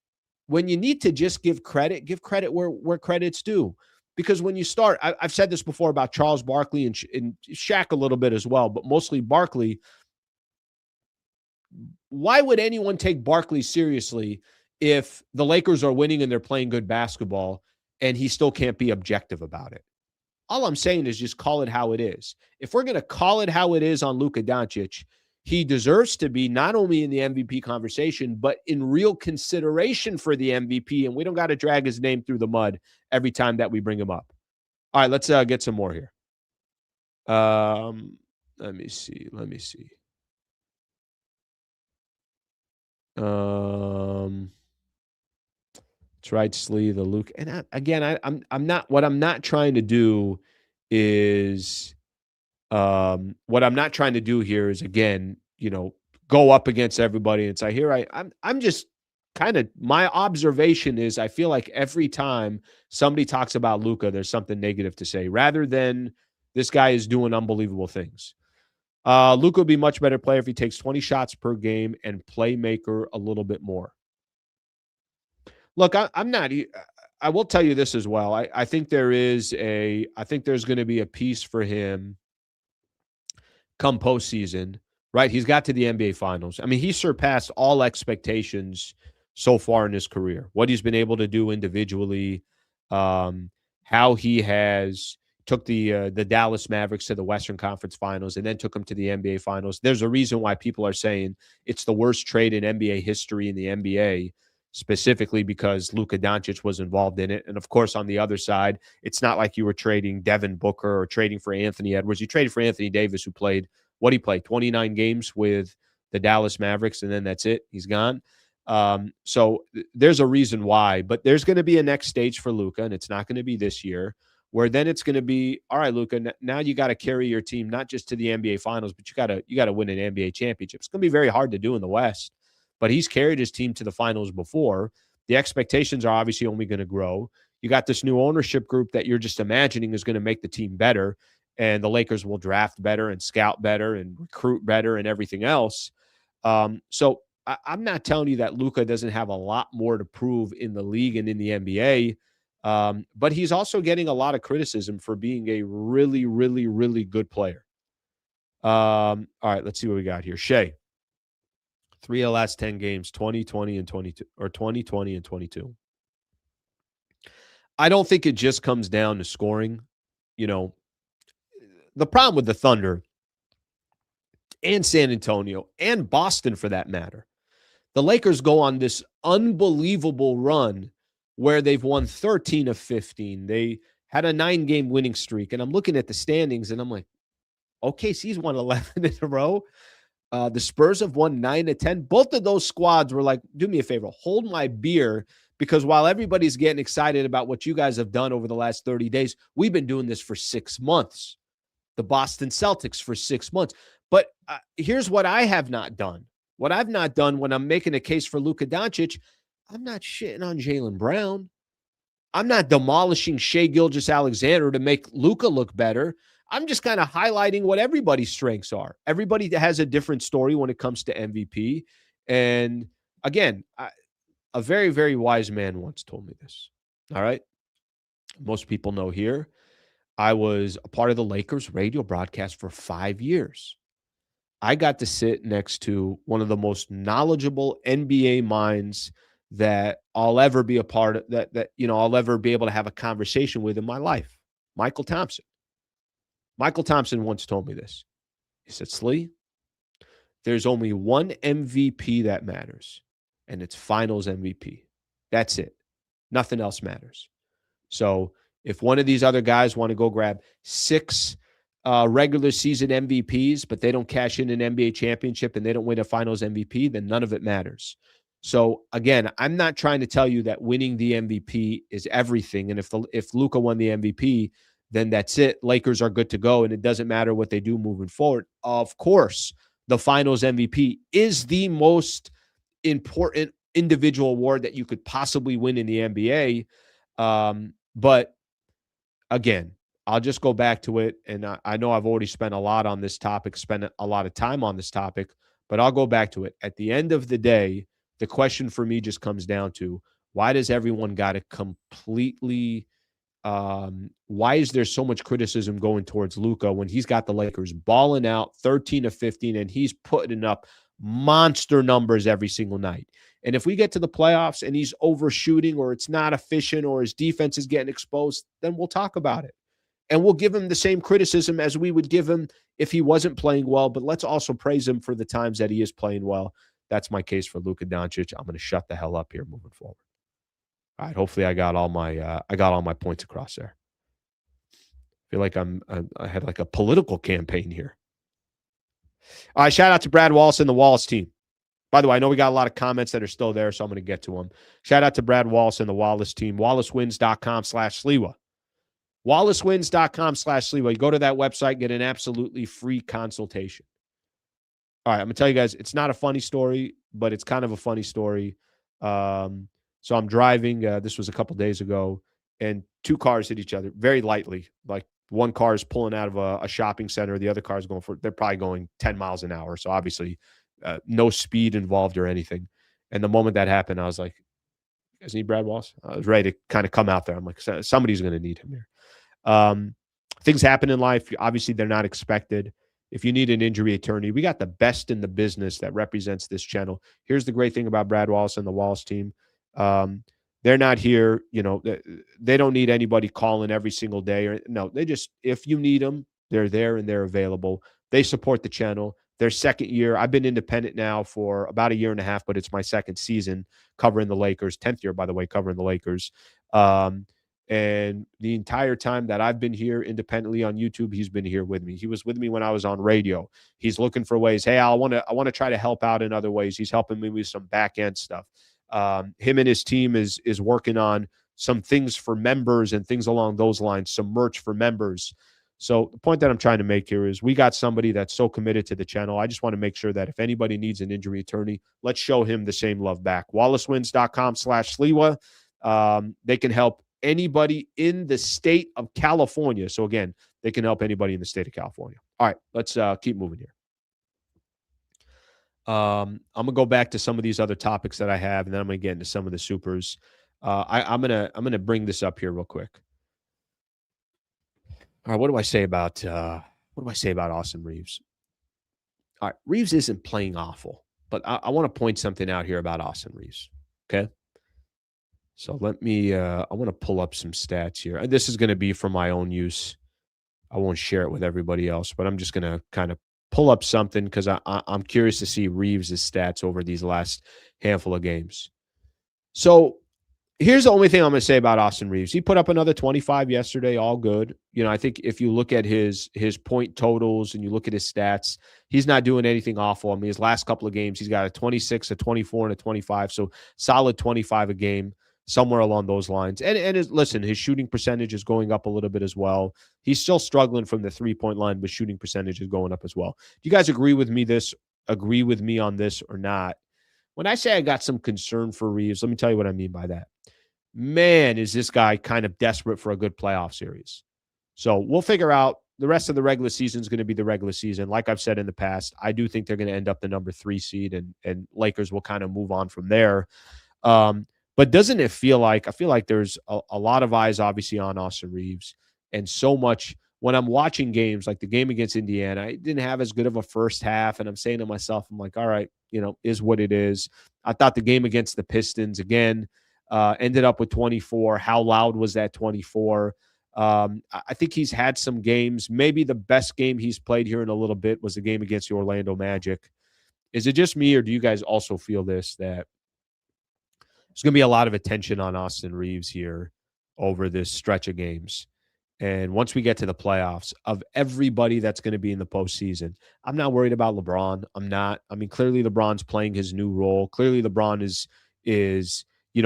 when you need to just give credit where credit's due. Because when you start, I've said this before about Charles Barkley and Shaq a little bit as well, but mostly Barkley. Why would anyone take Barkley seriously if the Lakers are winning and they're playing good basketball and he still can't be objective about it. All I'm saying is just call it how it is. If we're going to call it how it is on Luka Dončić, he deserves to be not only in the MVP conversation, but in real consideration for the MVP, and we don't got to drag his name through the mud every time that we bring him up. All right, let's get some more here. Let me see. Tried Slee, the Luke. And I'm not, what I'm not trying to do is, what I'm not trying to do here is, again, go up against everybody and say, here, I'm just kind of, my observation is I feel like every time somebody talks about Luka, there's something negative to say rather than this guy is doing unbelievable things. Luka would be a much better player if he takes 20 shots per game and playmaker a little bit more. Look, I will tell you this as well. I think there's going to be a piece for him come postseason, right? He's got to the NBA Finals. I mean, he surpassed all expectations so far in his career. What he's been able to do individually, how he has took the Dallas Mavericks to the Western Conference Finals and then took them to the NBA Finals. There's a reason why people are saying it's the worst trade in NBA history in the NBA, specifically because Luka Dončić was involved in it. And of course, on the other side, it's not like you were trading Devin Booker or trading for Anthony Edwards. You traded for Anthony Davis, who played 29 games with the Dallas Mavericks, and then that's it. He's gone. So there's a reason why, but there's going to be a next stage for Luka, and it's not going to be this year, where then it's going to be, all right, Luka, now you got to carry your team not just to the NBA Finals, but you got to win an NBA championship. It's going to be very hard to do in the West. But he's carried his team to the finals before. The expectations are obviously only going to grow. You got this new ownership group that you're just imagining is going to make the team better, and the Lakers will draft better and scout better and recruit better and everything else. So I'm not telling you that Luka doesn't have a lot more to prove in the league and in the NBA, but he's also getting a lot of criticism for being a really, really, really good player. All right, let's see what we got here. Shay. 3 of the last 10 games, 2020 and 22, or 2020 and 22. I don't think it just comes down to scoring. The problem with the Thunder and San Antonio and Boston, for that matter, the Lakers go on this unbelievable run where they've won 13 of 15. They had a 9-game winning streak. And I'm looking at the standings and I'm like, OKC's won 11 in a row. The Spurs have won 9 of 10. Both of those squads were like, do me a favor, hold my beer, because while everybody's getting excited about what you guys have done over the last 30 days, we've been doing this for 6 months. The Boston Celtics for 6 months. But here's what I have not done. What I've not done when I'm making a case for Luka Dončić, I'm not shitting on Jaylen Brown. I'm not demolishing Shai Gilgeous-Alexander to make Luka look better. I'm just kind of highlighting what everybody's strengths are. Everybody has a different story when it comes to MVP. And again, a very, very wise man once told me this. All right. Most people know here, I was a part of the Lakers radio broadcast for 5 years. I got to sit next to one of the most knowledgeable NBA minds that I'll ever be a part of, that I'll ever be able to have a conversation with in my life. Michael Thompson. Michael Thompson once told me this. He said, Slee, there's only one MVP that matters, and it's finals MVP. That's it. Nothing else matters. So if one of these other guys want to go grab 6 regular season MVPs, but they don't cash in an NBA championship and they don't win a finals MVP, then none of it matters. So again, I'm not trying to tell you that winning the MVP is everything. And if Luka won the MVP, then that's it. Lakers are good to go, and it doesn't matter what they do moving forward. Of course, the finals MVP is the most important individual award that you could possibly win in the NBA. But again, I'll just go back to it, and I know I've already spent a lot on this topic, spent a lot of time on this topic, but I'll go back to it. At the end of the day, the question for me just comes down to, why does everyone got to completely why is there so much criticism going towards Luka when he's got the Lakers balling out 13 of 15 and he's putting up monster numbers every single night. And if we get to the playoffs and he's overshooting or it's not efficient or his defense is getting exposed, then we'll talk about it. And we'll give him the same criticism as we would give him if he wasn't playing well. But let's also praise him for the times that he is playing well. That's my case for Luka Dončić. I'm going to shut the hell up here moving forward. All right. Hopefully I got all my points across there. I feel like I had like a political campaign here. All right. Shout out to Brad Wallace and the Wallace team. By the way, I know we got a lot of comments that are still there, so I'm going to get to them. Shout out to Brad Wallace and the Wallace team. WallaceWins.com/Sliwa. WallaceWins.com/Sliwa. You go to that website, get an absolutely free consultation. All right, I'm going to tell you guys, it's not a funny story, but it's kind of a funny story. So I'm driving. This was a couple days ago, and two cars hit each other very lightly. Like one car is pulling out of a shopping center. The other car is they're probably going 10 miles an hour. So obviously no speed involved or anything. And the moment that happened, I was like, you guys need Brad Wallace? I was ready to kind of come out there. I'm like, somebody's going to need him here. Things happen in life. Obviously, they're not expected. If you need an injury attorney, we got the best in the business that represents this channel. Here's the great thing about Brad Wallace and the Wallace team. They're not here. They don't need anybody calling every single day. If you need them, they're there and they're available. They support the channel. Their second year, I've been independent now for about a year and a half, but it's my second season covering the Lakers. 10th year, by the way, covering the Lakers. And the entire time that I've been here independently on YouTube, he's been here with me. He was with me when I was on radio. He's looking for ways. Hey, I want to try to help out in other ways. He's helping me with some back end stuff. Him and his team is working on some things for members and things along those lines, some merch for members. So the point that I'm trying to make here is we got somebody that's so committed to the channel. I just want to make sure that if anybody needs an injury attorney, let's show him the same love back. WallaceWins.com/Sliwa. They can help anybody in the state of California. So again, they can help anybody in the state of California. All right, let's keep moving here. I'm gonna go back to some of these other topics that I have, and then I'm gonna get into some of the supers. I'm gonna bring this up here real quick. All right, what do I say about Austin Reaves? All right, Reaves isn't playing awful, but I want to point something out here about Austin Reaves. Okay, so let me. I want to pull up some stats here. This is going to be for my own use. I won't share it with everybody else, but I'm just going to kind of pull up something because I'm curious to see Reaves' stats over these last handful of games. So here's the only thing I'm going to say about Austin Reaves. He put up another 25 yesterday, all good. I think if you look at his point totals and you look at his stats, he's not doing anything awful. I mean, his last couple of games, he's got a 26, a 24, and a 25. So solid 25 a game, somewhere along those lines. And his shooting percentage is going up a little bit as well. He's still struggling from the 3-point line, but shooting percentage is going up as well. Do you guys agree with me on this or not? When I say I got some concern for Reaves, let me tell you what I mean by that. Man, is this guy kind of desperate for a good playoff series. So we'll figure out the rest of the regular season is going to be the regular season. Like I've said in the past, I do think they're going to end up the number 3 seed and Lakers will kind of move on from there. But doesn't it feel like, I feel like there's a lot of eyes obviously on Austin Reaves and so much when I'm watching games like the game against Indiana, I didn't have as good of a first half. And I'm saying to myself, I'm like, all right, is what it is. I thought the game against the Pistons again, ended up with 24. How loud was that 24? I think he's had some games. Maybe the best game he's played here in a little bit was the game against the Orlando Magic. Is it just me, or do you guys also feel this, that there's going to be a lot of attention on Austin Reaves here over this stretch of games? And once we get to the playoffs, of everybody that's going to be in the postseason, I'm not worried about LeBron. I'm not. I mean, clearly LeBron's playing his new role. Clearly LeBron is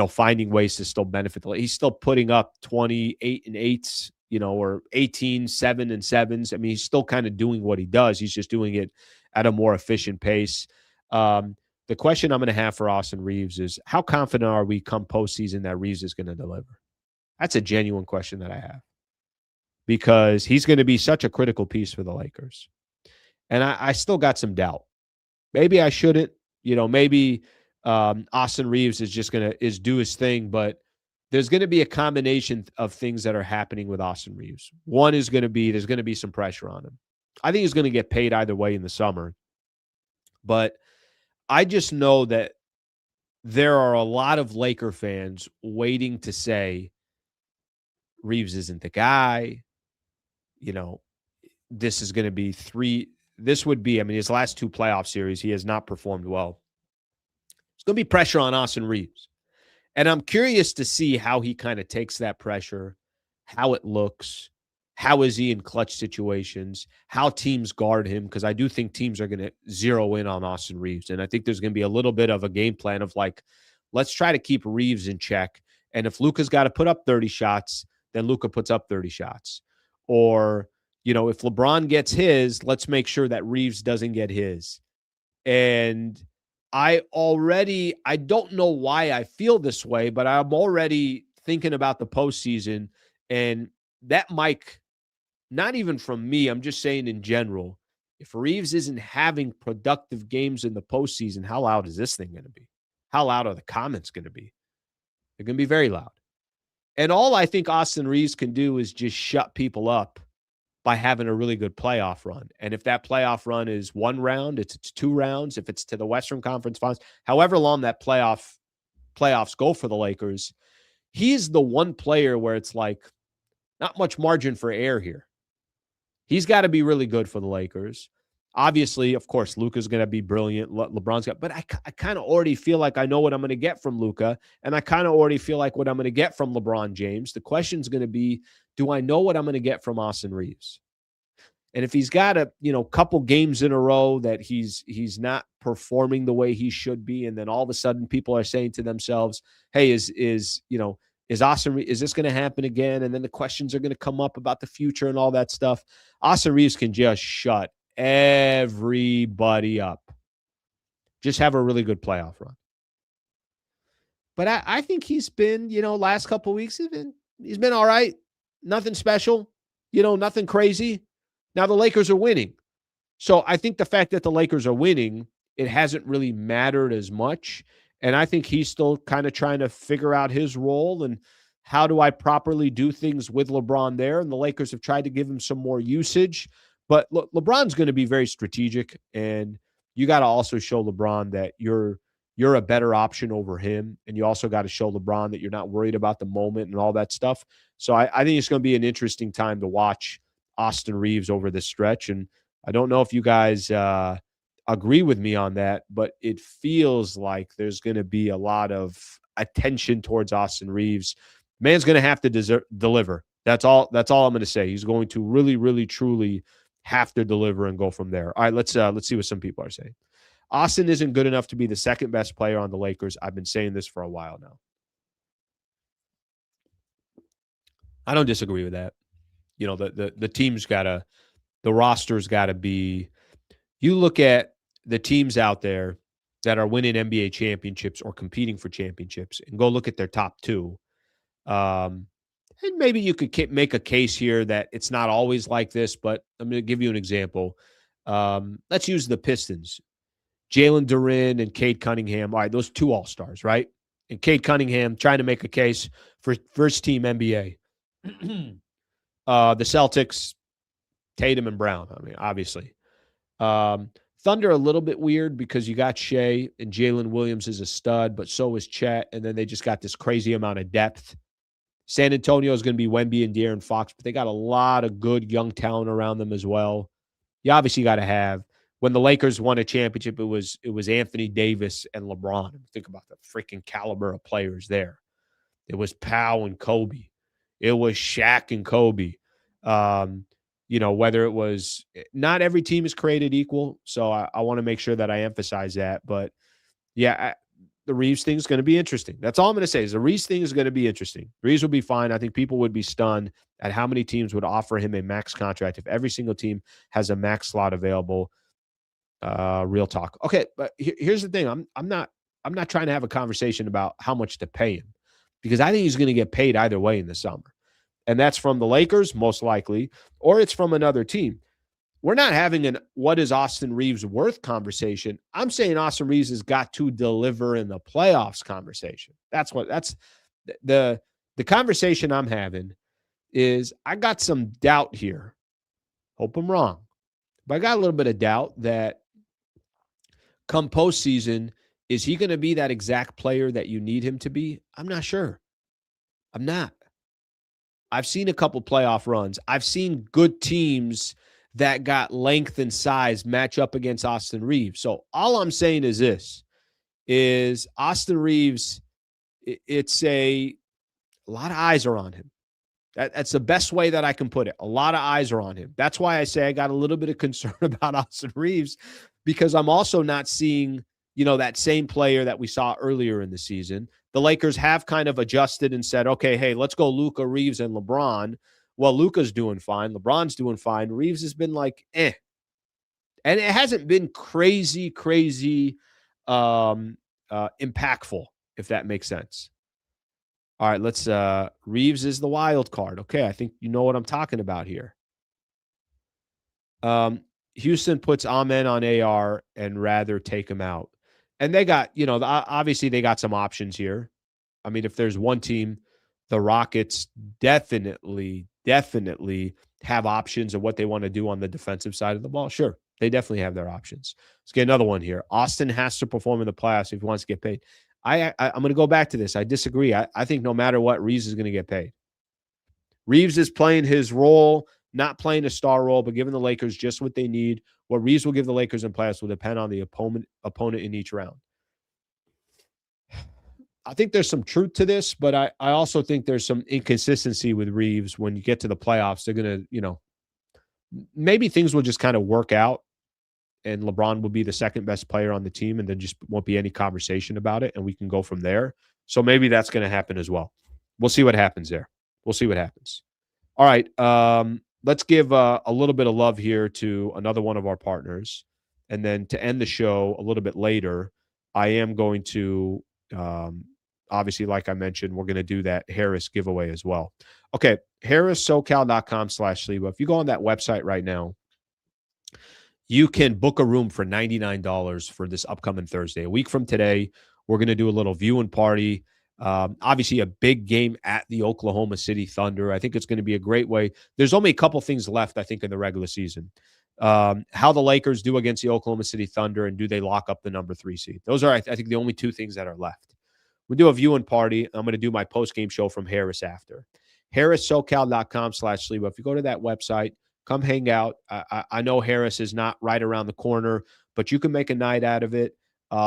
finding ways to still benefit. He's still putting up 28 and 8s, or 18, 7 and 7s. I mean, he's still kind of doing what he does. He's just doing it at a more efficient pace. The question I'm going to have for Austin Reaves is, how confident are we come postseason that Reaves is going to deliver? That's a genuine question that I have, because he's going to be such a critical piece for the Lakers. And I still got some doubt. Maybe I shouldn't, maybe Austin Reaves is just is do his thing, but there's going to be a combination of things that are happening with Austin Reaves. One is going to be, there's going to be some pressure on him. I think he's going to get paid either way in the summer, but I just know that there are a lot of Laker fans waiting to say Reaves isn't the guy. You know, this is going to be this would be, I mean, his last 2 playoff series, he has not performed well. It's going to be pressure on Austin Reaves. And I'm curious to see how he kind of takes that pressure, how it looks, how is he in clutch situations, how teams guard him, because I do think teams are going to zero in on Austin Reaves. And I think there's going to be a little bit of a game plan of like, let's try to keep Reaves in check. And if Luka's got to put up 30 shots, then Luka puts up 30 shots. Or, if LeBron gets his, let's make sure that Reaves doesn't get his. And I don't know why I feel this way, but I'm already thinking about the postseason, and that might, not even from me, I'm just saying in general, if Reaves isn't having productive games in the postseason, how loud is this thing going to be? How loud are the comments going to be? They're going to be very loud. And all I think Austin Reaves can do is just shut people up by having a really good playoff run. And if that playoff run is 1 round, it's 2 rounds, if it's to the Western Conference Finals, however long that playoffs go for the Lakers, he's the one player where it's like not much margin for error here. He's got to be really good for the Lakers. Obviously, of course, Luka's going to be brilliant. LeBron's got, but I kind of already feel like I know what I'm going to get from Luka, and I kind of already feel like what I'm going to get from LeBron James. The question's going to be, do I know what I'm going to get from Austin Reaves? And if he's got a couple games in a row that he's not performing the way he should be, and then all of a sudden people are saying to themselves, "Hey, is Austin? Is this going to happen again?" And then the questions are going to come up about the future and all that stuff. Austin Reaves can just shut everybody up. Just have a really good playoff run. But I think he's been, last couple of weeks, he's been all right. Nothing special, nothing crazy. Now the Lakers are winning. So I think the fact that the Lakers are winning, it hasn't really mattered as much. And I think he's still kind of trying to figure out his role and how do I properly do things with LeBron there. And the Lakers have tried to give him some more usage. But look, LeBron's going to be very strategic, and you got to also show LeBron that you're a better option over him, and you also got to show LeBron that you're not worried about the moment and all that stuff. So I think it's going to be an interesting time to watch Austin Reaves over this stretch, and I don't know if you guys agree with me on that, but it feels like there's going to be a lot of attention towards Austin Reaves. Man's going to have to deliver. That's all I'm going to say. He's going to really, really, truly have to deliver and go from there. All right, let's see what some people are saying. Austin isn't good enough to be the second best player on the Lakers. I've been saying this for a while now. I don't disagree with that. The team's the roster's got to be, you look at the teams out there that are winning NBA championships or competing for championships and go look at their top 2. And maybe you could make a case here that it's not always like this, but I'm going to give you an example. Let's use the Pistons. Jalen Duren and Cade Cunningham. All right, those 2 all-stars, right? And Cade Cunningham trying to make a case for first-team NBA. The Celtics, Tatum and Brown, I mean, obviously. Thunder a little bit weird because you got Shea and Jalen Williams is a stud, but so is Chet, and then they just got this crazy amount of depth. San Antonio is going to be Wemby and De'Aaron Fox, but they got a lot of good young talent around them as well. You obviously got to have, when the Lakers won a championship, it was Anthony Davis and LeBron. Think about the freaking caliber of players there. It was Powell and Kobe. It was Shaq and Kobe. Whether it was, not every team is created equal, so I want to make sure that I emphasize that. But, yeah, the Reaves thing is going to be interesting. That's all I'm going to say is the Reaves thing is going to be interesting. Reaves will be fine. I think people would be stunned at how many teams would offer him a max contract if every single team has a max slot available. Real talk. Okay, but here's the thing. I'm not trying to have a conversation about how much to pay him, because I think he's going to get paid either way in the summer. And that's from the Lakers, most likely, or it's from another team. We're not having an what is Austin Reaves worth conversation. I'm saying Austin Reaves has got to deliver in the playoffs conversation. That's the conversation I'm having is I got some doubt here. Hope I'm wrong. But I got a little bit of doubt that come postseason, is he going to be that exact player that you need him to be? I'm not sure. I'm not. I've seen a couple playoff runs. I've seen good teams that got length and size match up against Austin Reaves. So all I'm saying is this, is Austin Reaves, it's a lot of eyes are on him. That's the best way that I can put it. A lot of eyes are on him. That's why I say I got a little bit of concern about Austin Reaves, because I'm also not seeing, that same player that we saw earlier in the season. The Lakers have kind of adjusted and said, okay, hey, let's go Luka, Reaves, and LeBron. Well, Luka's doing fine. LeBron's doing fine. Reaves has been like, eh. And it hasn't been crazy, impactful, if that makes sense. All right, let's Reaves is the wild card. Okay, I think you know what I'm talking about here. Houston puts Amen on AR and rather take him out. And they got, obviously they got some options here. I mean, if there's one team, the Rockets definitely have options of what they want to do on the defensive side of the ball. Sure, they definitely have their options. Let's get another one here. Austin has to perform in the playoffs if he wants to get paid. I'm going to go back to this. I disagree. I think no matter what, Reaves is going to get paid. Reaves is playing his role, not playing a star role, but giving the Lakers just what they need. What Reaves will give the Lakers in playoffs will depend on the opponent in each round. I think there's some truth to this, but I also think there's some inconsistency with Reaves. When you get to the playoffs, they're going to, maybe things will just kind of work out and LeBron will be the second best player on the team, and there just won't be any conversation about it, and we can go from there. So maybe that's going to happen as well. We'll see what happens there. We'll see what happens. All right, let's give a little bit of love here to another one of our partners. And then to end the show a little bit later, I am going to, obviously, like I mentioned, we're going to do that Harris giveaway as well. Okay, HarrahSoCal.com/Sliwa. If you go on that website right now, you can book a room for $99 for this upcoming Thursday. A week from today, we're going to do a little viewing party. Obviously, a big game at the Oklahoma City Thunder. I think it's going to be a great way. There's only a couple things left, I think, in the regular season. How the Lakers do against the Oklahoma City Thunder, and do they lock up the number 3 seed? Those are, I think, the only two things that are left. We'll do a viewing party. I'm going to do my post-game show from Harris after. HarrahSoCal.com/Sliwa. If you go to that website, come hang out. I know Harris is not right around the corner, but you can make a night out of it.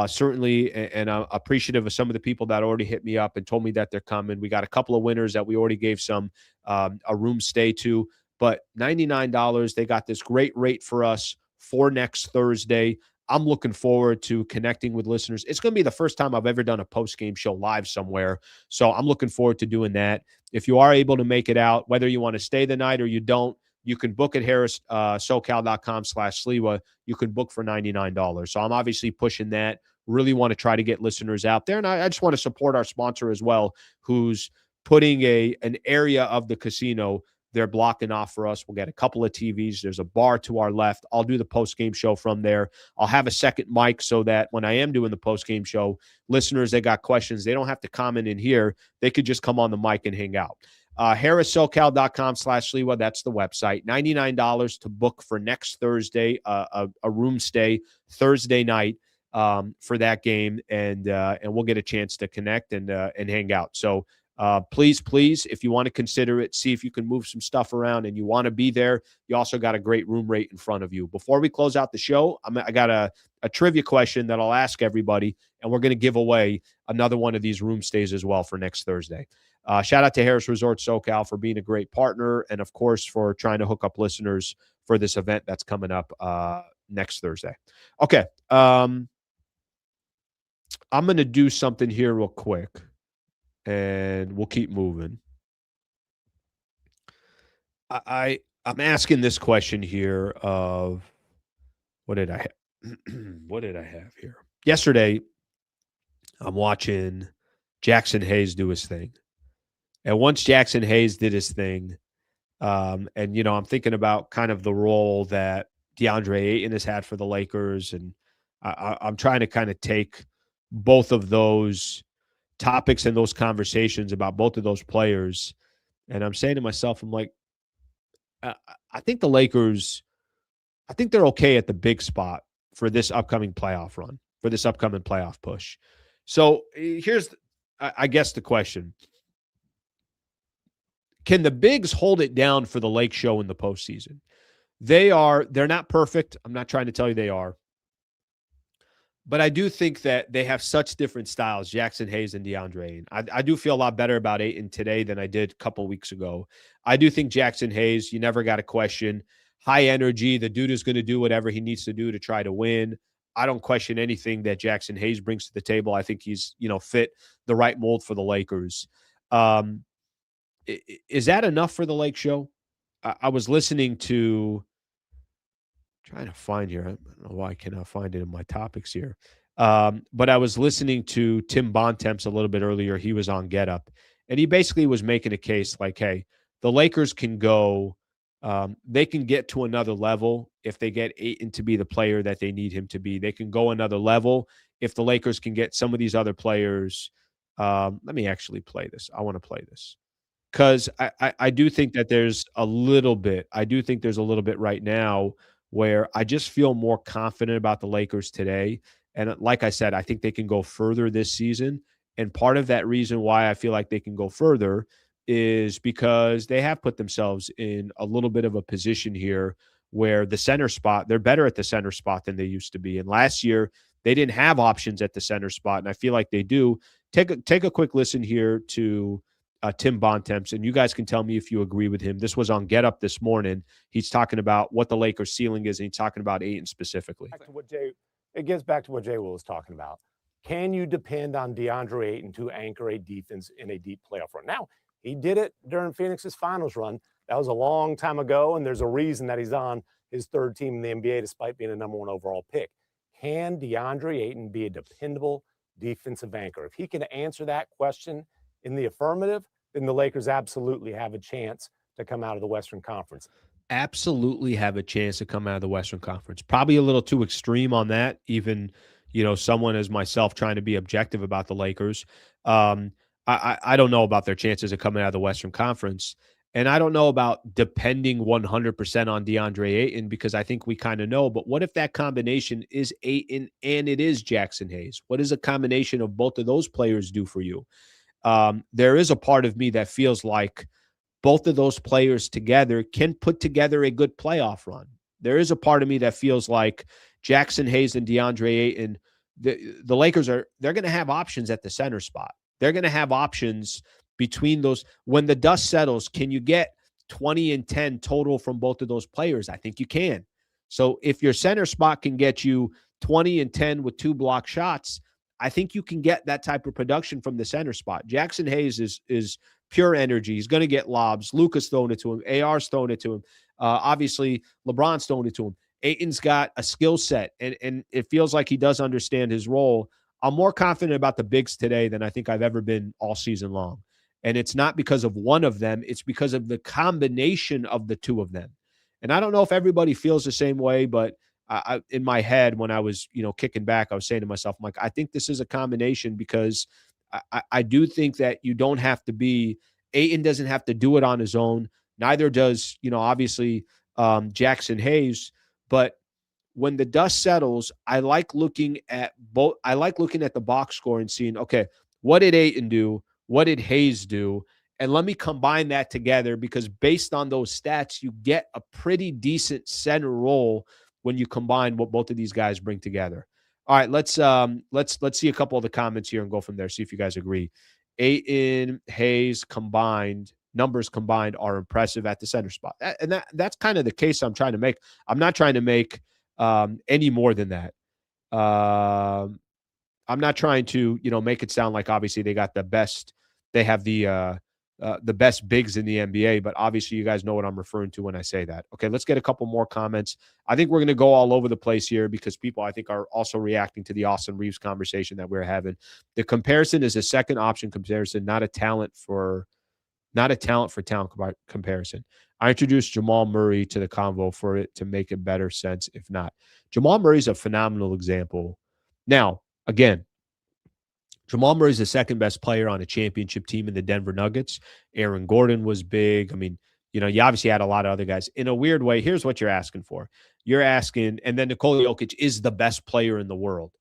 Certainly, and I'm appreciative of some of the people that already hit me up and told me that they're coming. We got a couple of winners that we already gave some a room stay to, but $99, they got this great rate for us for next Thursday. I'm looking forward to connecting with listeners. It's going to be the first time I've ever done a post-game show live somewhere, so I'm looking forward to doing that. If you are able to make it out, whether you want to stay the night or you don't, you can book at HarrahSoCal.com/Sliwa. You can book for $99. So I'm obviously pushing that. Really want to try to get listeners out there. And I just want to support our sponsor as well, who's putting an area of the casino they're blocking off for us. We'll get a couple of TVs. There's a bar to our left. I'll do the post-game show from there. I'll have a second mic so that when I am doing the post-game show, listeners that got questions, they don't have to comment in here. They could just come on the mic and hang out. HarrahSoCal.com/Sliwa. That's the website. $99 to book for next Thursday, a room stay Thursday night for that game, and we'll get a chance to connect and hang out. So please, if you want to consider it, see if you can move some stuff around and you want to be there. You also got a great room rate in front of you. Before we close out the show, I got a trivia question that I'll ask everybody, and we're going to give away another one of these room stays as well for next Thursday. Shout out to Harrah's Resort SoCal for being a great partner, and of course for trying to hook up listeners for this event that's coming up next Thursday. Okay, I'm going to do something here real quick, and we'll keep moving. I'm asking this question here of what did I have? What did I have here? Yesterday, I'm watching Jaxson Hayes do his thing. And once Jaxson Hayes did his thing, and, I'm thinking about kind of the role that Deandre Ayton has had for the Lakers, and I'm trying to kind of take both of those topics and those conversations about both of those players, and I'm saying to myself, I'm like, I think the Lakers, I think they're okay at the big spot for this upcoming playoff run. for this upcoming playoff push. So here's, I guess, the question. Can the Bigs hold it down for the Lake Show in the postseason? They're not perfect. I'm not trying to tell you they are. But I do think that they have such different styles, Jaxson Hayes and Deandre Ayton. I do feel a lot better about Ayton today than I did a couple weeks ago. I do think Jaxson Hayes, you never got to question. High energy. The dude is going to do whatever he needs to do to try to win. I don't question anything that Jaxson Hayes brings to the table. I think he's, fit the right mold for the Lakers. Is that enough for the Lake Show? I was listening to, trying to find here. I don't know why I cannot find it in my topics here. But I was listening to Tim Bontemps a little bit earlier. He was on Get Up, and he basically was making a case like, hey, the Lakers can go, they can get to another level if they get Ayton to be the player that they need him to be. They can go another level if the Lakers can get some of these other players. Let me actually play this. I want to play this because I do think that there's a little bit. I do think there's a little bit right now where I just feel more confident about the Lakers today. And like I said, I think they can go further this season. And part of that reason why I feel like they can go further is because they have put themselves in a little bit of a position here where the center spot, they're better at the center spot than they used to be. And last year, they didn't have options at the center spot, and I feel like they do. Take a quick listen here to Tim Bontemps, and you guys can tell me if you agree with him. This was on Get Up this morning. He's talking about what the Lakers' ceiling is, and he's talking about Ayton specifically. It gets back to what Jay Will was talking about. Can you depend on DeAndre Ayton to anchor a defense in a deep playoff run? Now, he did it during Phoenix's finals run. That was a long time ago, and there's a reason that he's on his third team in the NBA despite being a number 1 overall pick. Can DeAndre Ayton be a dependable defensive anchor? If he can answer that question in the affirmative, then the Lakers absolutely have a chance to come out of the Western Conference. Absolutely have a chance to come out of the Western Conference. Probably a little too extreme on that, even, someone as myself trying to be objective about the Lakers. I don't know about their chances of coming out of the Western Conference. And I don't know about depending 100% on DeAndre Ayton because I think we kind of know. But what if that combination is Ayton and it is Jaxson Hayes? What does a combination of both of those players do for you? There is a part of me that feels like both of those players together can put together a good playoff run. There is a part of me that feels like Jaxson Hayes and DeAndre Ayton, the Lakers they're going to have options at the center spot. They're going to have options between those. When the dust settles, can you get 20 and 10 total from both of those players? I think you can. So if your center spot can get you 20 and 10 with 2 block shots, I think you can get that type of production from the center spot. Jaxson Hayes is pure energy. He's going to get lobs. Luka's throwing it to him. AR's throwing it to him. Obviously, LeBron's throwing it to him. Ayton's got a skill set, and it feels like he does understand his role. I'm more confident about the Bigs today than I think I've ever been all season long. And it's not because of one of them. It's because of the combination of the two of them. And I don't know if everybody feels the same way, but I in my head, when I was, kicking back, I was saying to myself, I'm like, I think this is a combination because I do think that you don't have to be, Ayton doesn't have to do it on his own. Neither does, obviously Jaxson Hayes. But when the dust settles, I like looking at both. I like looking at the box score and seeing, okay, what did Ayton do? What did Hayes do? And let me combine that together because based on those stats, you get a pretty decent center role when you combine what both of these guys bring together. All right, let's see a couple of the comments here and go from there. See if you guys agree. Ayton, Hayes combined, numbers combined are impressive at the center spot. And that's kind of the case I'm trying to make. I'm not trying to make any more than that. I'm not trying to, make it sound like obviously they got the best. They have the best bigs in the NBA, but obviously you guys know what I'm referring to when I say that. Okay, let's get a couple more comments. I think we're going to go all over the place here because people, I think, are also reacting to the Austin Reaves conversation that we're having. The comparison is a second option comparison, not a talent for talent comparison. I introduced Jamal Murray to the convo for it to make it better sense. If not, Jamal Murray is a phenomenal example. Now, again, Jamal Murray is the second best player on a championship team in the Denver Nuggets. Aaron Gordon was big. I mean, you obviously had a lot of other guys. In a weird way, here's what you're asking for. You're asking, and then Nikola Jokic is the best player in the world.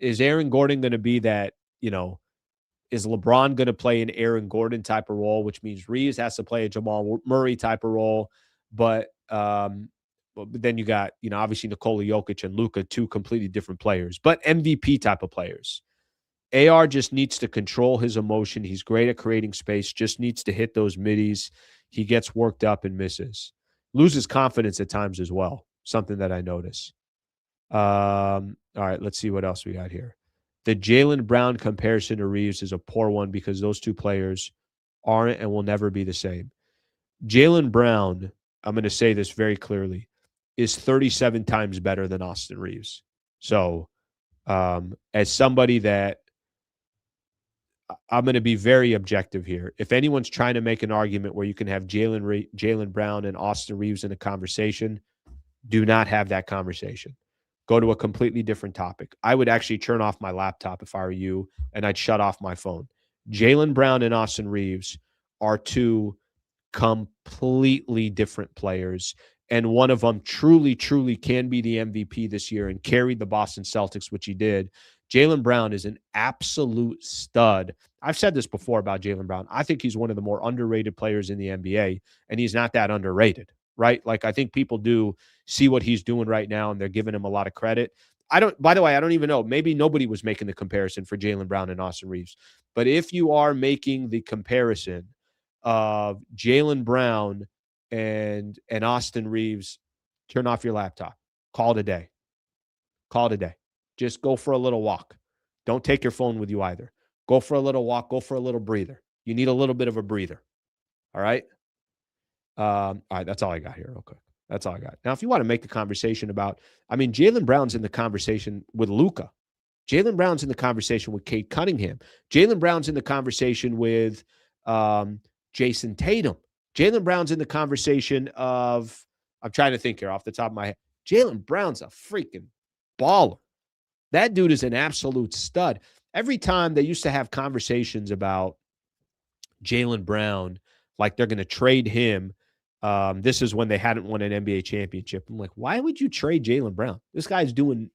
Is Aaron Gordon going to be that, is LeBron going to play an Aaron Gordon type of role, which means Reaves has to play a Jamal Murray type of role. But then you got, obviously Nikola Jokic and Luka, two completely different players, but MVP type of players. AR just needs to control his emotion. He's great at creating space, just needs to hit those middies. He gets worked up and misses. Loses confidence at times as well, something that I notice. All right, let's see what else we got here. The Jaylen Brown comparison to Reaves is a poor one because those two players aren't and will never be the same. Jaylen Brown, I'm going to say this very clearly, is 37 times better than Austin Reaves. So as somebody that I'm going to be very objective here. If anyone's trying to make an argument where you can have Jaylen Brown and Austin Reaves in a conversation, do not have that conversation. Go to a completely different topic. I would actually turn off my laptop if I were you, and I'd shut off my phone. Jaylen Brown and Austin Reaves are two completely different players, and one of them truly, truly can be the MVP this year and carried the Boston Celtics, which he did. Jaylen Brown is an absolute stud. I've said this before about Jaylen Brown. I think he's one of the more underrated players in the NBA, and he's not that underrated, right? Like, I think people do see what he's doing right now, and they're giving him a lot of credit. By the way, I don't even know. Maybe nobody was making the comparison for Jaylen Brown and Austin Reaves. But if you are making the comparison of Jaylen Brown and Austin Reaves, turn off your laptop. Call it a day. Call it a day. Just go for a little walk. Don't take your phone with you either. Go for a little walk. Go for a little breather. You need a little bit of a breather. All right? All right, that's all I got here real quick. That's all I got. Now, if you want to make the conversation about, Jaylen Brown's in the conversation with Luka. Jaylen Brown's in the conversation with Cade Cunningham. Jaylen Brown's in the conversation with Jason Tatum. Jaylen Brown's in the conversation of, I'm trying to think here off the top of my head. Jaylen Brown's a freaking baller. That dude is an absolute stud. Every time they used to have conversations about Jaylen Brown, like they're going to trade him. This is when they hadn't won an NBA championship. I'm like, why would you trade Jaylen Brown? This guy's doing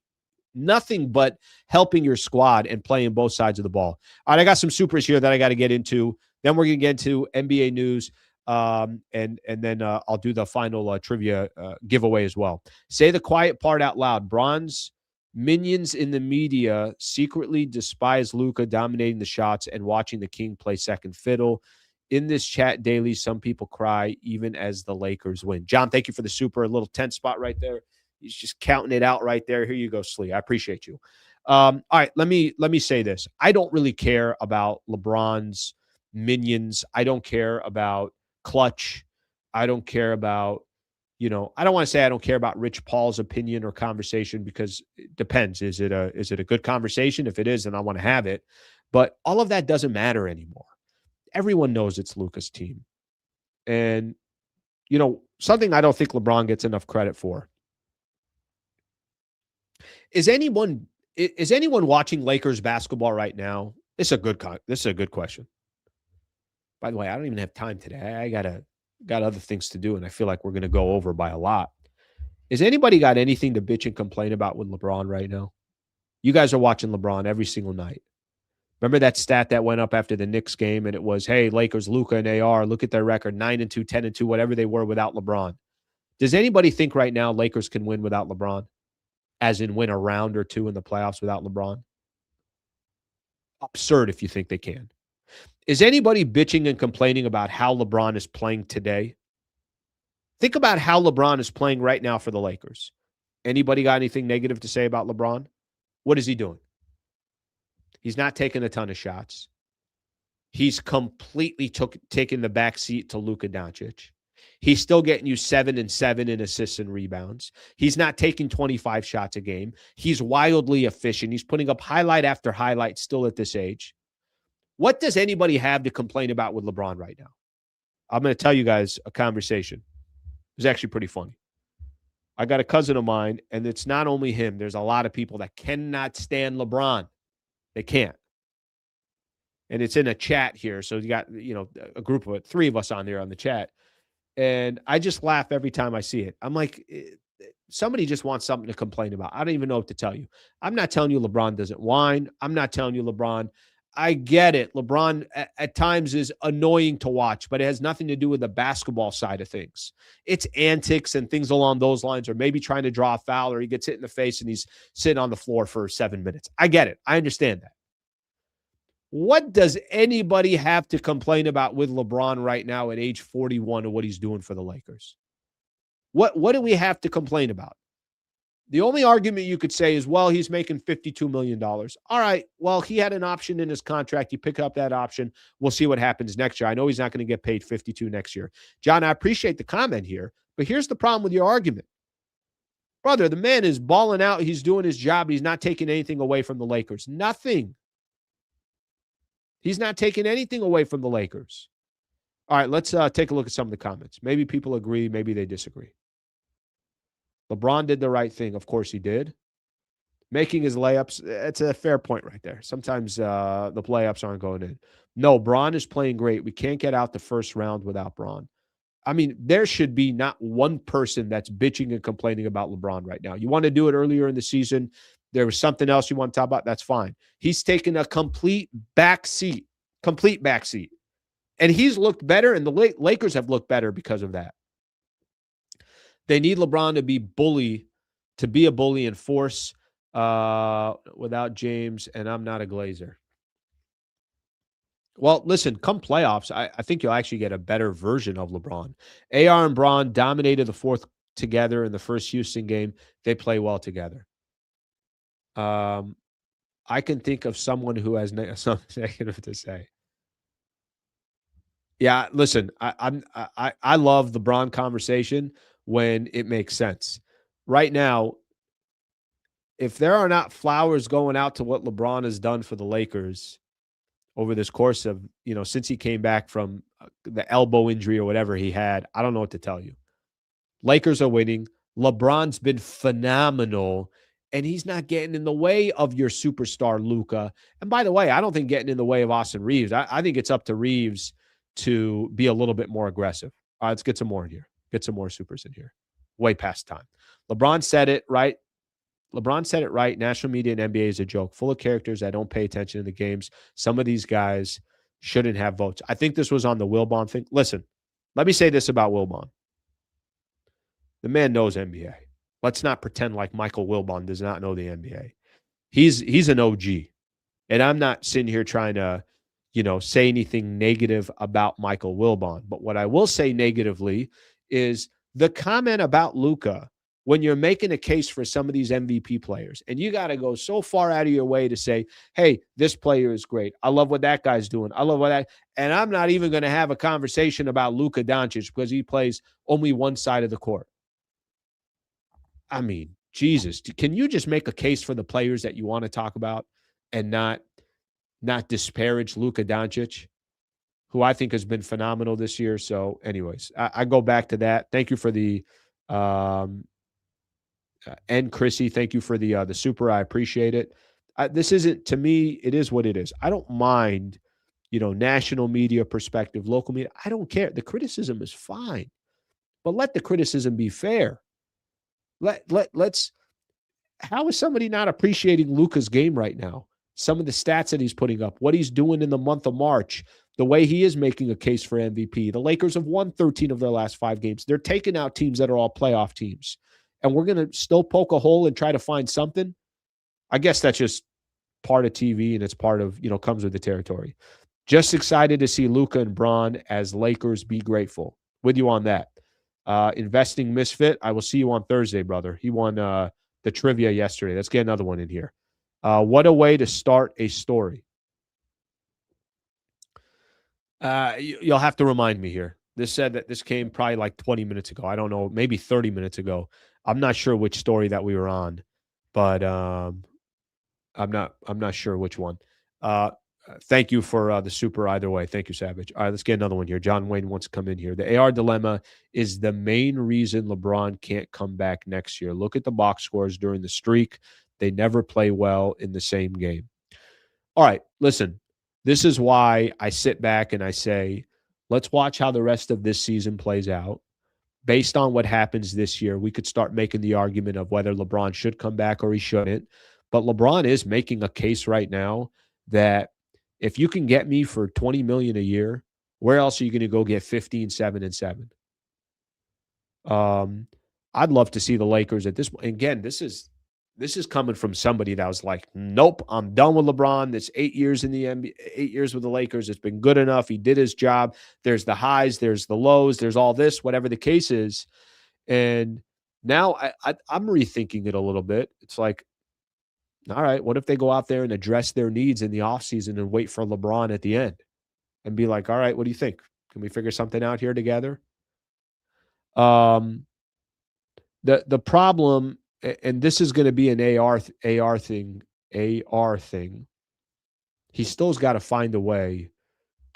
nothing but helping your squad and playing both sides of the ball. All right, I got some supers here that I got to get into. Then we're going to get into NBA news, and then I'll do the final trivia giveaway as well. Say the quiet part out loud. Bronze minions in the media secretly despise Luka dominating the shots and watching the King play second fiddle. In this chat daily, some people cry even as the Lakers win. John, thank you for the super. A little 10 spot right there. He's just counting it out right there. Here you go, Slee. I appreciate you. All right, let me say this. I don't really care about LeBron's minions. I don't care about Clutch. I don't care about, I don't want to say I don't care about Rich Paul's opinion or conversation, because it depends. Is it a good conversation? If it is, then I want to have it. But all of that doesn't matter anymore. Everyone knows it's Luka's team. And, something I don't think LeBron gets enough credit for. Is anyone watching Lakers basketball right now? This is a good question. By the way, I don't even have time today. I got other things to do, and I feel like we're going to go over by a lot. Is anybody got anything to bitch and complain about with LeBron right now? You guys are watching LeBron every single night. Remember that stat that went up after the Knicks game, and it was, hey, Lakers, Luka, and AR, look at their record, 9-2, 10-2, whatever they were without LeBron. Does anybody think right now Lakers can win without LeBron? As in win a round or two in the playoffs without LeBron? Absurd if you think they can. Is anybody bitching and complaining about how LeBron is playing today? Think about how LeBron is playing right now for the Lakers. Anybody got anything negative to say about LeBron? What is he doing? He's not taking a ton of shots. He's completely taken the back seat to Luka Dončić. He's still getting you 7 and 7 in assists and rebounds. He's not taking 25 shots a game. He's wildly efficient. He's putting up highlight after highlight still at this age. What does anybody have to complain about with LeBron right now? I'm going to tell you guys a conversation. It was actually pretty funny. I got a cousin of mine, and it's not only him. There's a lot of people that cannot stand LeBron. They can't. And it's in a chat here. So you got, a group of 3 of us on there on the chat. And I just laugh every time I see it. I'm like, somebody just wants something to complain about. I don't even know what to tell you. I'm not telling you LeBron doesn't whine. I'm not telling you LeBron. I get it. LeBron at times is annoying to watch, but it has nothing to do with the basketball side of things. It's antics and things along those lines, or maybe trying to draw a foul, or he gets hit in the face and he's sitting on the floor for 7 minutes. I get it. I understand that. What does anybody have to complain about with LeBron right now at age 41 of what he's doing for the Lakers? What do we have to complain about? The only argument you could say is, well, he's making $52 million. All right, well, he had an option in his contract. You pick up that option. We'll see what happens next year. I know he's not going to get paid $52 next year. John, I appreciate the comment here, but here's the problem with your argument. Brother, the man is balling out. He's doing his job. He's not taking anything away from the Lakers. Nothing. He's not taking anything away from the Lakers. All right, let's take a look at some of the comments. Maybe people agree. Maybe they disagree. LeBron did the right thing. Of course he did. Making his layups, it's a fair point right there. Sometimes the layups aren't going in. No, Bron is playing great. We can't get out the first round without Bron. I mean, there should be not one person that's bitching and complaining about LeBron right now. You want to do it earlier in the season. There was something else you want to talk about. That's fine. He's taken a complete backseat. And he's looked better, and the Lakers have looked better because of that. They need LeBron to be a bully and force without James, and I'm not a Glazer. Well, listen, come playoffs, I think you'll actually get a better version of LeBron. AR and Bron dominated the fourth together in the first Houston game. They play well together. I can think of someone who has something negative to say. Yeah, listen, I love the Bron conversation when it makes sense. Right now, if there are not flowers going out to what LeBron has done for the Lakers over this course of, since he came back from the elbow injury or whatever he had, I don't know what to tell you. Lakers are winning. LeBron's been phenomenal, and he's not getting in the way of your superstar Luka. And by the way, I don't think getting in the way of Austin Reaves. I think it's up to Reaves to be a little bit more aggressive. All right, let's get some more in here. Get some more supers in here. Way past time. LeBron said it right. National media and NBA is a joke, full of characters that don't pay attention to the games. Some of these guys shouldn't have votes. I think this was on the Wilbon thing. Listen, let me say this about Wilbon. The man knows NBA. Let's not pretend like Michael Wilbon does not know the NBA. He's an OG. And I'm not sitting here trying to, say anything negative about Michael Wilbon. But what I will say negatively is the comment about Luka when you're making a case for some of these MVP players, and you got to go so far out of your way to say, hey, this player is great. I love what that guy's doing. And I'm not even going to have a conversation about Luka Dončić because he plays only one side of the court. I mean, Jesus, can you just make a case for the players that you want to talk about and not disparage Luka Dončić, who I think has been phenomenal this year? So anyways, I go back to that. Thank you for the and Chrissy, thank you for the super. I appreciate it. This isn't, to me, it is what it is. I don't mind, national media perspective, local media. I don't care. The criticism is fine, but let the criticism be fair. Let's. How is somebody not appreciating Luka's game right now? Some of the stats that he's putting up, what he's doing in the month of March, the way he is making a case for MVP. The Lakers have won 13 of their last 5 games. They're taking out teams that are all playoff teams. And we're going to still poke a hole and try to find something. I guess that's just part of TV, and it's part of, comes with the territory. Just excited to see Luka and Bron as Lakers. Be grateful. With you on that. Investing Misfit, I will see you on Thursday, brother. He won the trivia yesterday. Let's get another one in here. What a way to start a story. You'll have to remind me here. This said that this came probably like 20 minutes ago. I don't know, maybe 30 minutes ago. I'm not sure which story that we were on, but I'm not sure which one. Thank you for the super either way. Thank you, Savage. All right, let's get another one here. John Wayne wants to come in here. The AR dilemma is the main reason LeBron can't come back next year. Look at the box scores during the streak. They never play well in the same game. All right, listen, this is why I sit back and I say, let's watch how the rest of this season plays out. based on what happens this year, we could start making the argument of whether LeBron should come back or he shouldn't. But LeBron is making a case right now that if you can get me for $20 million a year, where else are you going to go get 15, 7, and 7? I'd love to see the Lakers at this point. Again, this is coming from somebody that was like, nope, I'm done with LeBron. This 8 years in the NBA, 8 years with the Lakers, it's been good enough. He did his job. There's the highs, there's the lows, there's all this, whatever the case is. And now I'm rethinking it a little bit. It's like, all right, what if they go out there and address their needs in the offseason and wait for LeBron at the end and be like, all right, what do you think? Can we figure something out here together? The problem, and this is going to be an AR thing. He still's got to find a way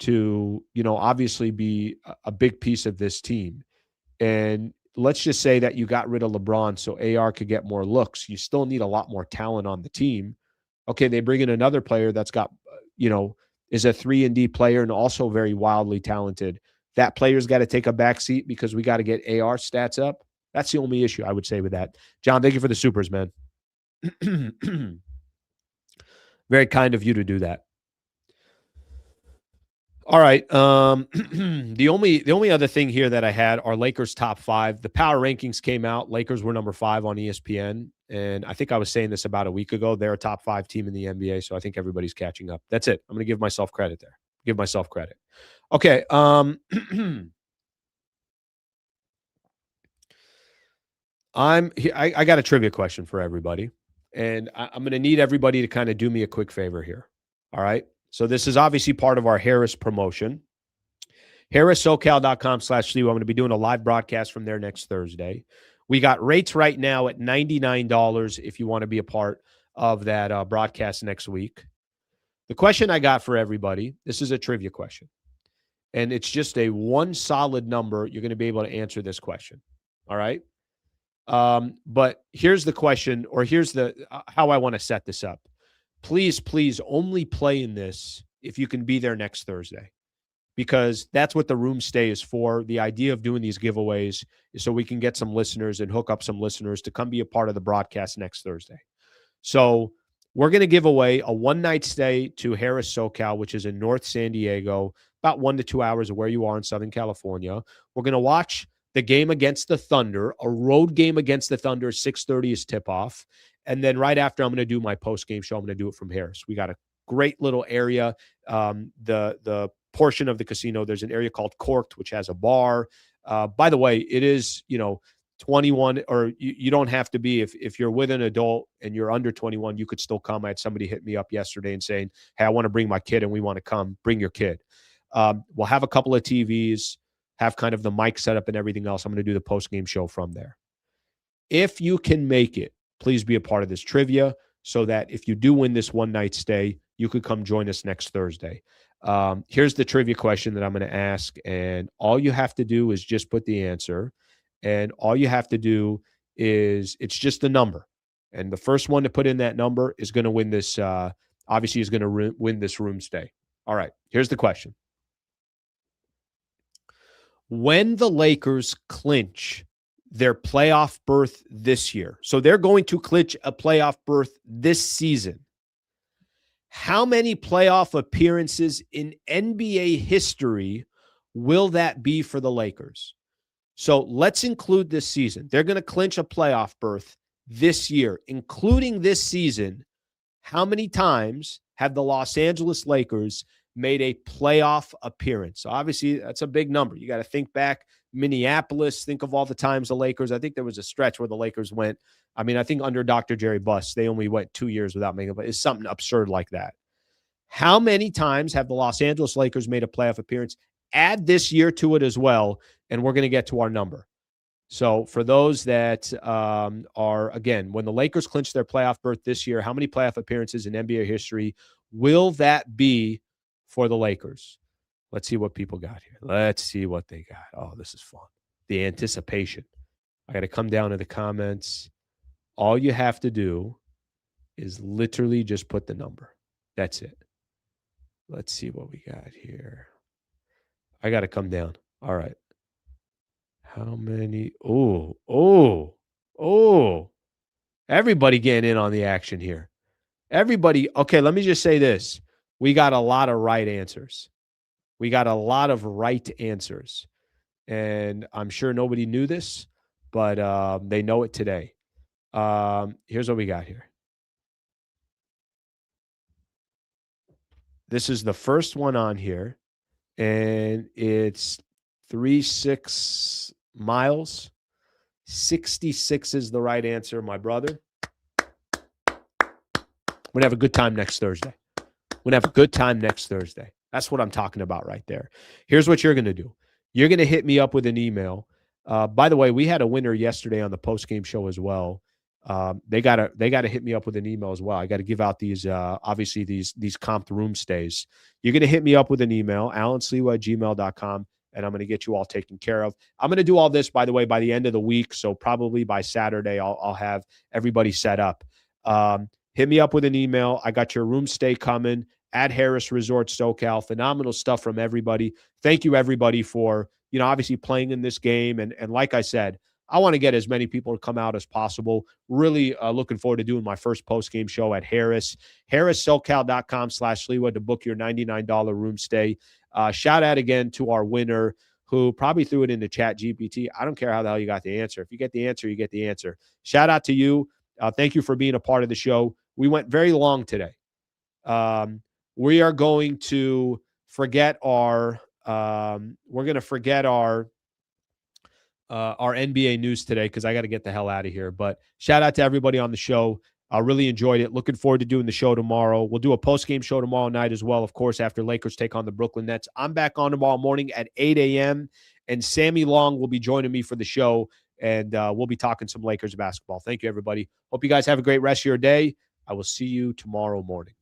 to, obviously be a big piece of this team. And let's just say that you got rid of LeBron so AR could get more looks. You still need a lot more talent on the team. Okay, they bring in another player that's got, is a 3-and-D player and also very wildly talented. That player's got to take a back seat because we got to get AR stats up. That's the only issue I would say with that. John, thank you for the supers, man. Very kind of you to do that. All right. The only other thing here that I had are Lakers top 5. The power rankings came out. Lakers were number 5 on ESPN. And I think I was saying this about a week ago. They're a top 5 team in the NBA. So I think everybody's catching up. That's it. I'm going to give myself credit there. Give myself credit. Okay. I got a trivia question for everybody. And I'm going to need everybody to kind of do me a quick favor here. All right. So this is obviously part of our Harris promotion. HarrahSoCal.com/Leo. I'm going to be doing a live broadcast from there next Thursday. We got rates right now at $99 if you want to be a part of that broadcast next week. The question I got for everybody, this is a trivia question. And it's just a one solid number. You're going to be able to answer this question. All right. But here's the question, or here's the how I want to set this up. Please only play in this if you can be there next Thursday, because that's what the room stay is for. The idea of doing these giveaways is so we can get some listeners and hook up some listeners to come be a part of the broadcast next Thursday. So we're going to give away a one-night stay to HarrahSoCal, which is in North San Diego, about 1 to 2 hours of where you are in Southern California. We're going to watch the game against the Thunder, a road game against the Thunder, 6:30 is tip-off. And then right after, I'm going to do my post-game show. I'm going to do it from Harris. We got a great little area. The portion of the casino, there's an area called Corked, which has a bar. By the way, it is, 21, or you don't have to be. If you're with an adult and you're under 21, you could still come. I had somebody hit me up yesterday and saying, hey, I want to bring my kid and we want to come. Bring your kid. We'll have a couple of TVs, have kind of the mic set up and everything else. I'm going to do the post-game show from there. If you can make it, please be a part of this trivia so that if you do win this one-night stay, you could come join us next Thursday. Here's the trivia question that I'm going to ask, and all you have to do is just put the answer, and all you have to do is it's just a number, and the first one to put in that number is going to win this, obviously is going to win this room stay. All right, here's the question. When the Lakers clinch their playoff berth this year, so they're going to clinch a playoff berth this season, how many playoff appearances in NBA history will that be for the Lakers? So let's include this season. They're going to clinch a playoff berth this year, including this season. How many times have the Los Angeles Lakers made a playoff appearance? So obviously, that's a big number. You got to think back. Minneapolis, think of all the times the Lakers, I think there was a stretch where the Lakers went, I think under Dr. Jerry Buss, they only went 2 years without making it. It's something absurd like that. How many times have the Los Angeles Lakers made a playoff appearance? Add this year to it as well, and we're going to get to our number. So for those that are, again, when the Lakers clinch their playoff berth this year, how many playoff appearances in NBA history will that be for the Lakers? Let's see what people got here. Let's see what they got. Oh, this is fun. The anticipation. I got to come down to the comments. All you have to do is literally just put the number. That's it. Let's see what we got here. I got to come down. All right. How many? Oh. Everybody getting in on the action here. Everybody. Okay, let me just say this. We got a lot of right answers. And I'm sure nobody knew this, but they know it today. Here's what we got here. This is the first one on here, and it's 36 miles. 66 is the right answer, my brother. We're going to have a good time next Thursday. That's what I'm talking about right there. Here's what you're going to do. You're going to hit me up with an email. By the way, we had a winner yesterday on the postgame show as well. They gotta hit me up with an email as well. I got to give out these obviously these comped room stays. You're going to hit me up with an email, allenslewa@gmail.com, and I'm going to get you all taken care of. I'm going to do all this, by the way, by the end of the week. So probably by Saturday, I'll have everybody set up. Hit me up with an email. I got your room stay coming at Harrah's Resort SoCal. Phenomenal stuff from everybody. Thank you, everybody, for, obviously playing in this game. And like I said, I want to get as many people to come out as possible. Really looking forward to doing my first post-game show at Harrah's. HarrahSoCal.com/Sliwa to book your $99 room stay. Shout out again to our winner who probably threw it into Chat GPT. I don't care how the hell you got the answer. If you get the answer, you get the answer. Shout out to you. Thank you for being a part of the show. We went very long today. We are going to forget our NBA news today because I got to get the hell out of here. But shout out to everybody on the show. I really enjoyed it. Looking forward to doing the show tomorrow. We'll do a post-game show tomorrow night as well, of course, after Lakers take on the Brooklyn Nets. I'm back on tomorrow morning at 8 a.m., and Sammy Long will be joining me for the show, and we'll be talking some Lakers basketball. Thank you, everybody. Hope you guys have a great rest of your day. I will see you tomorrow morning.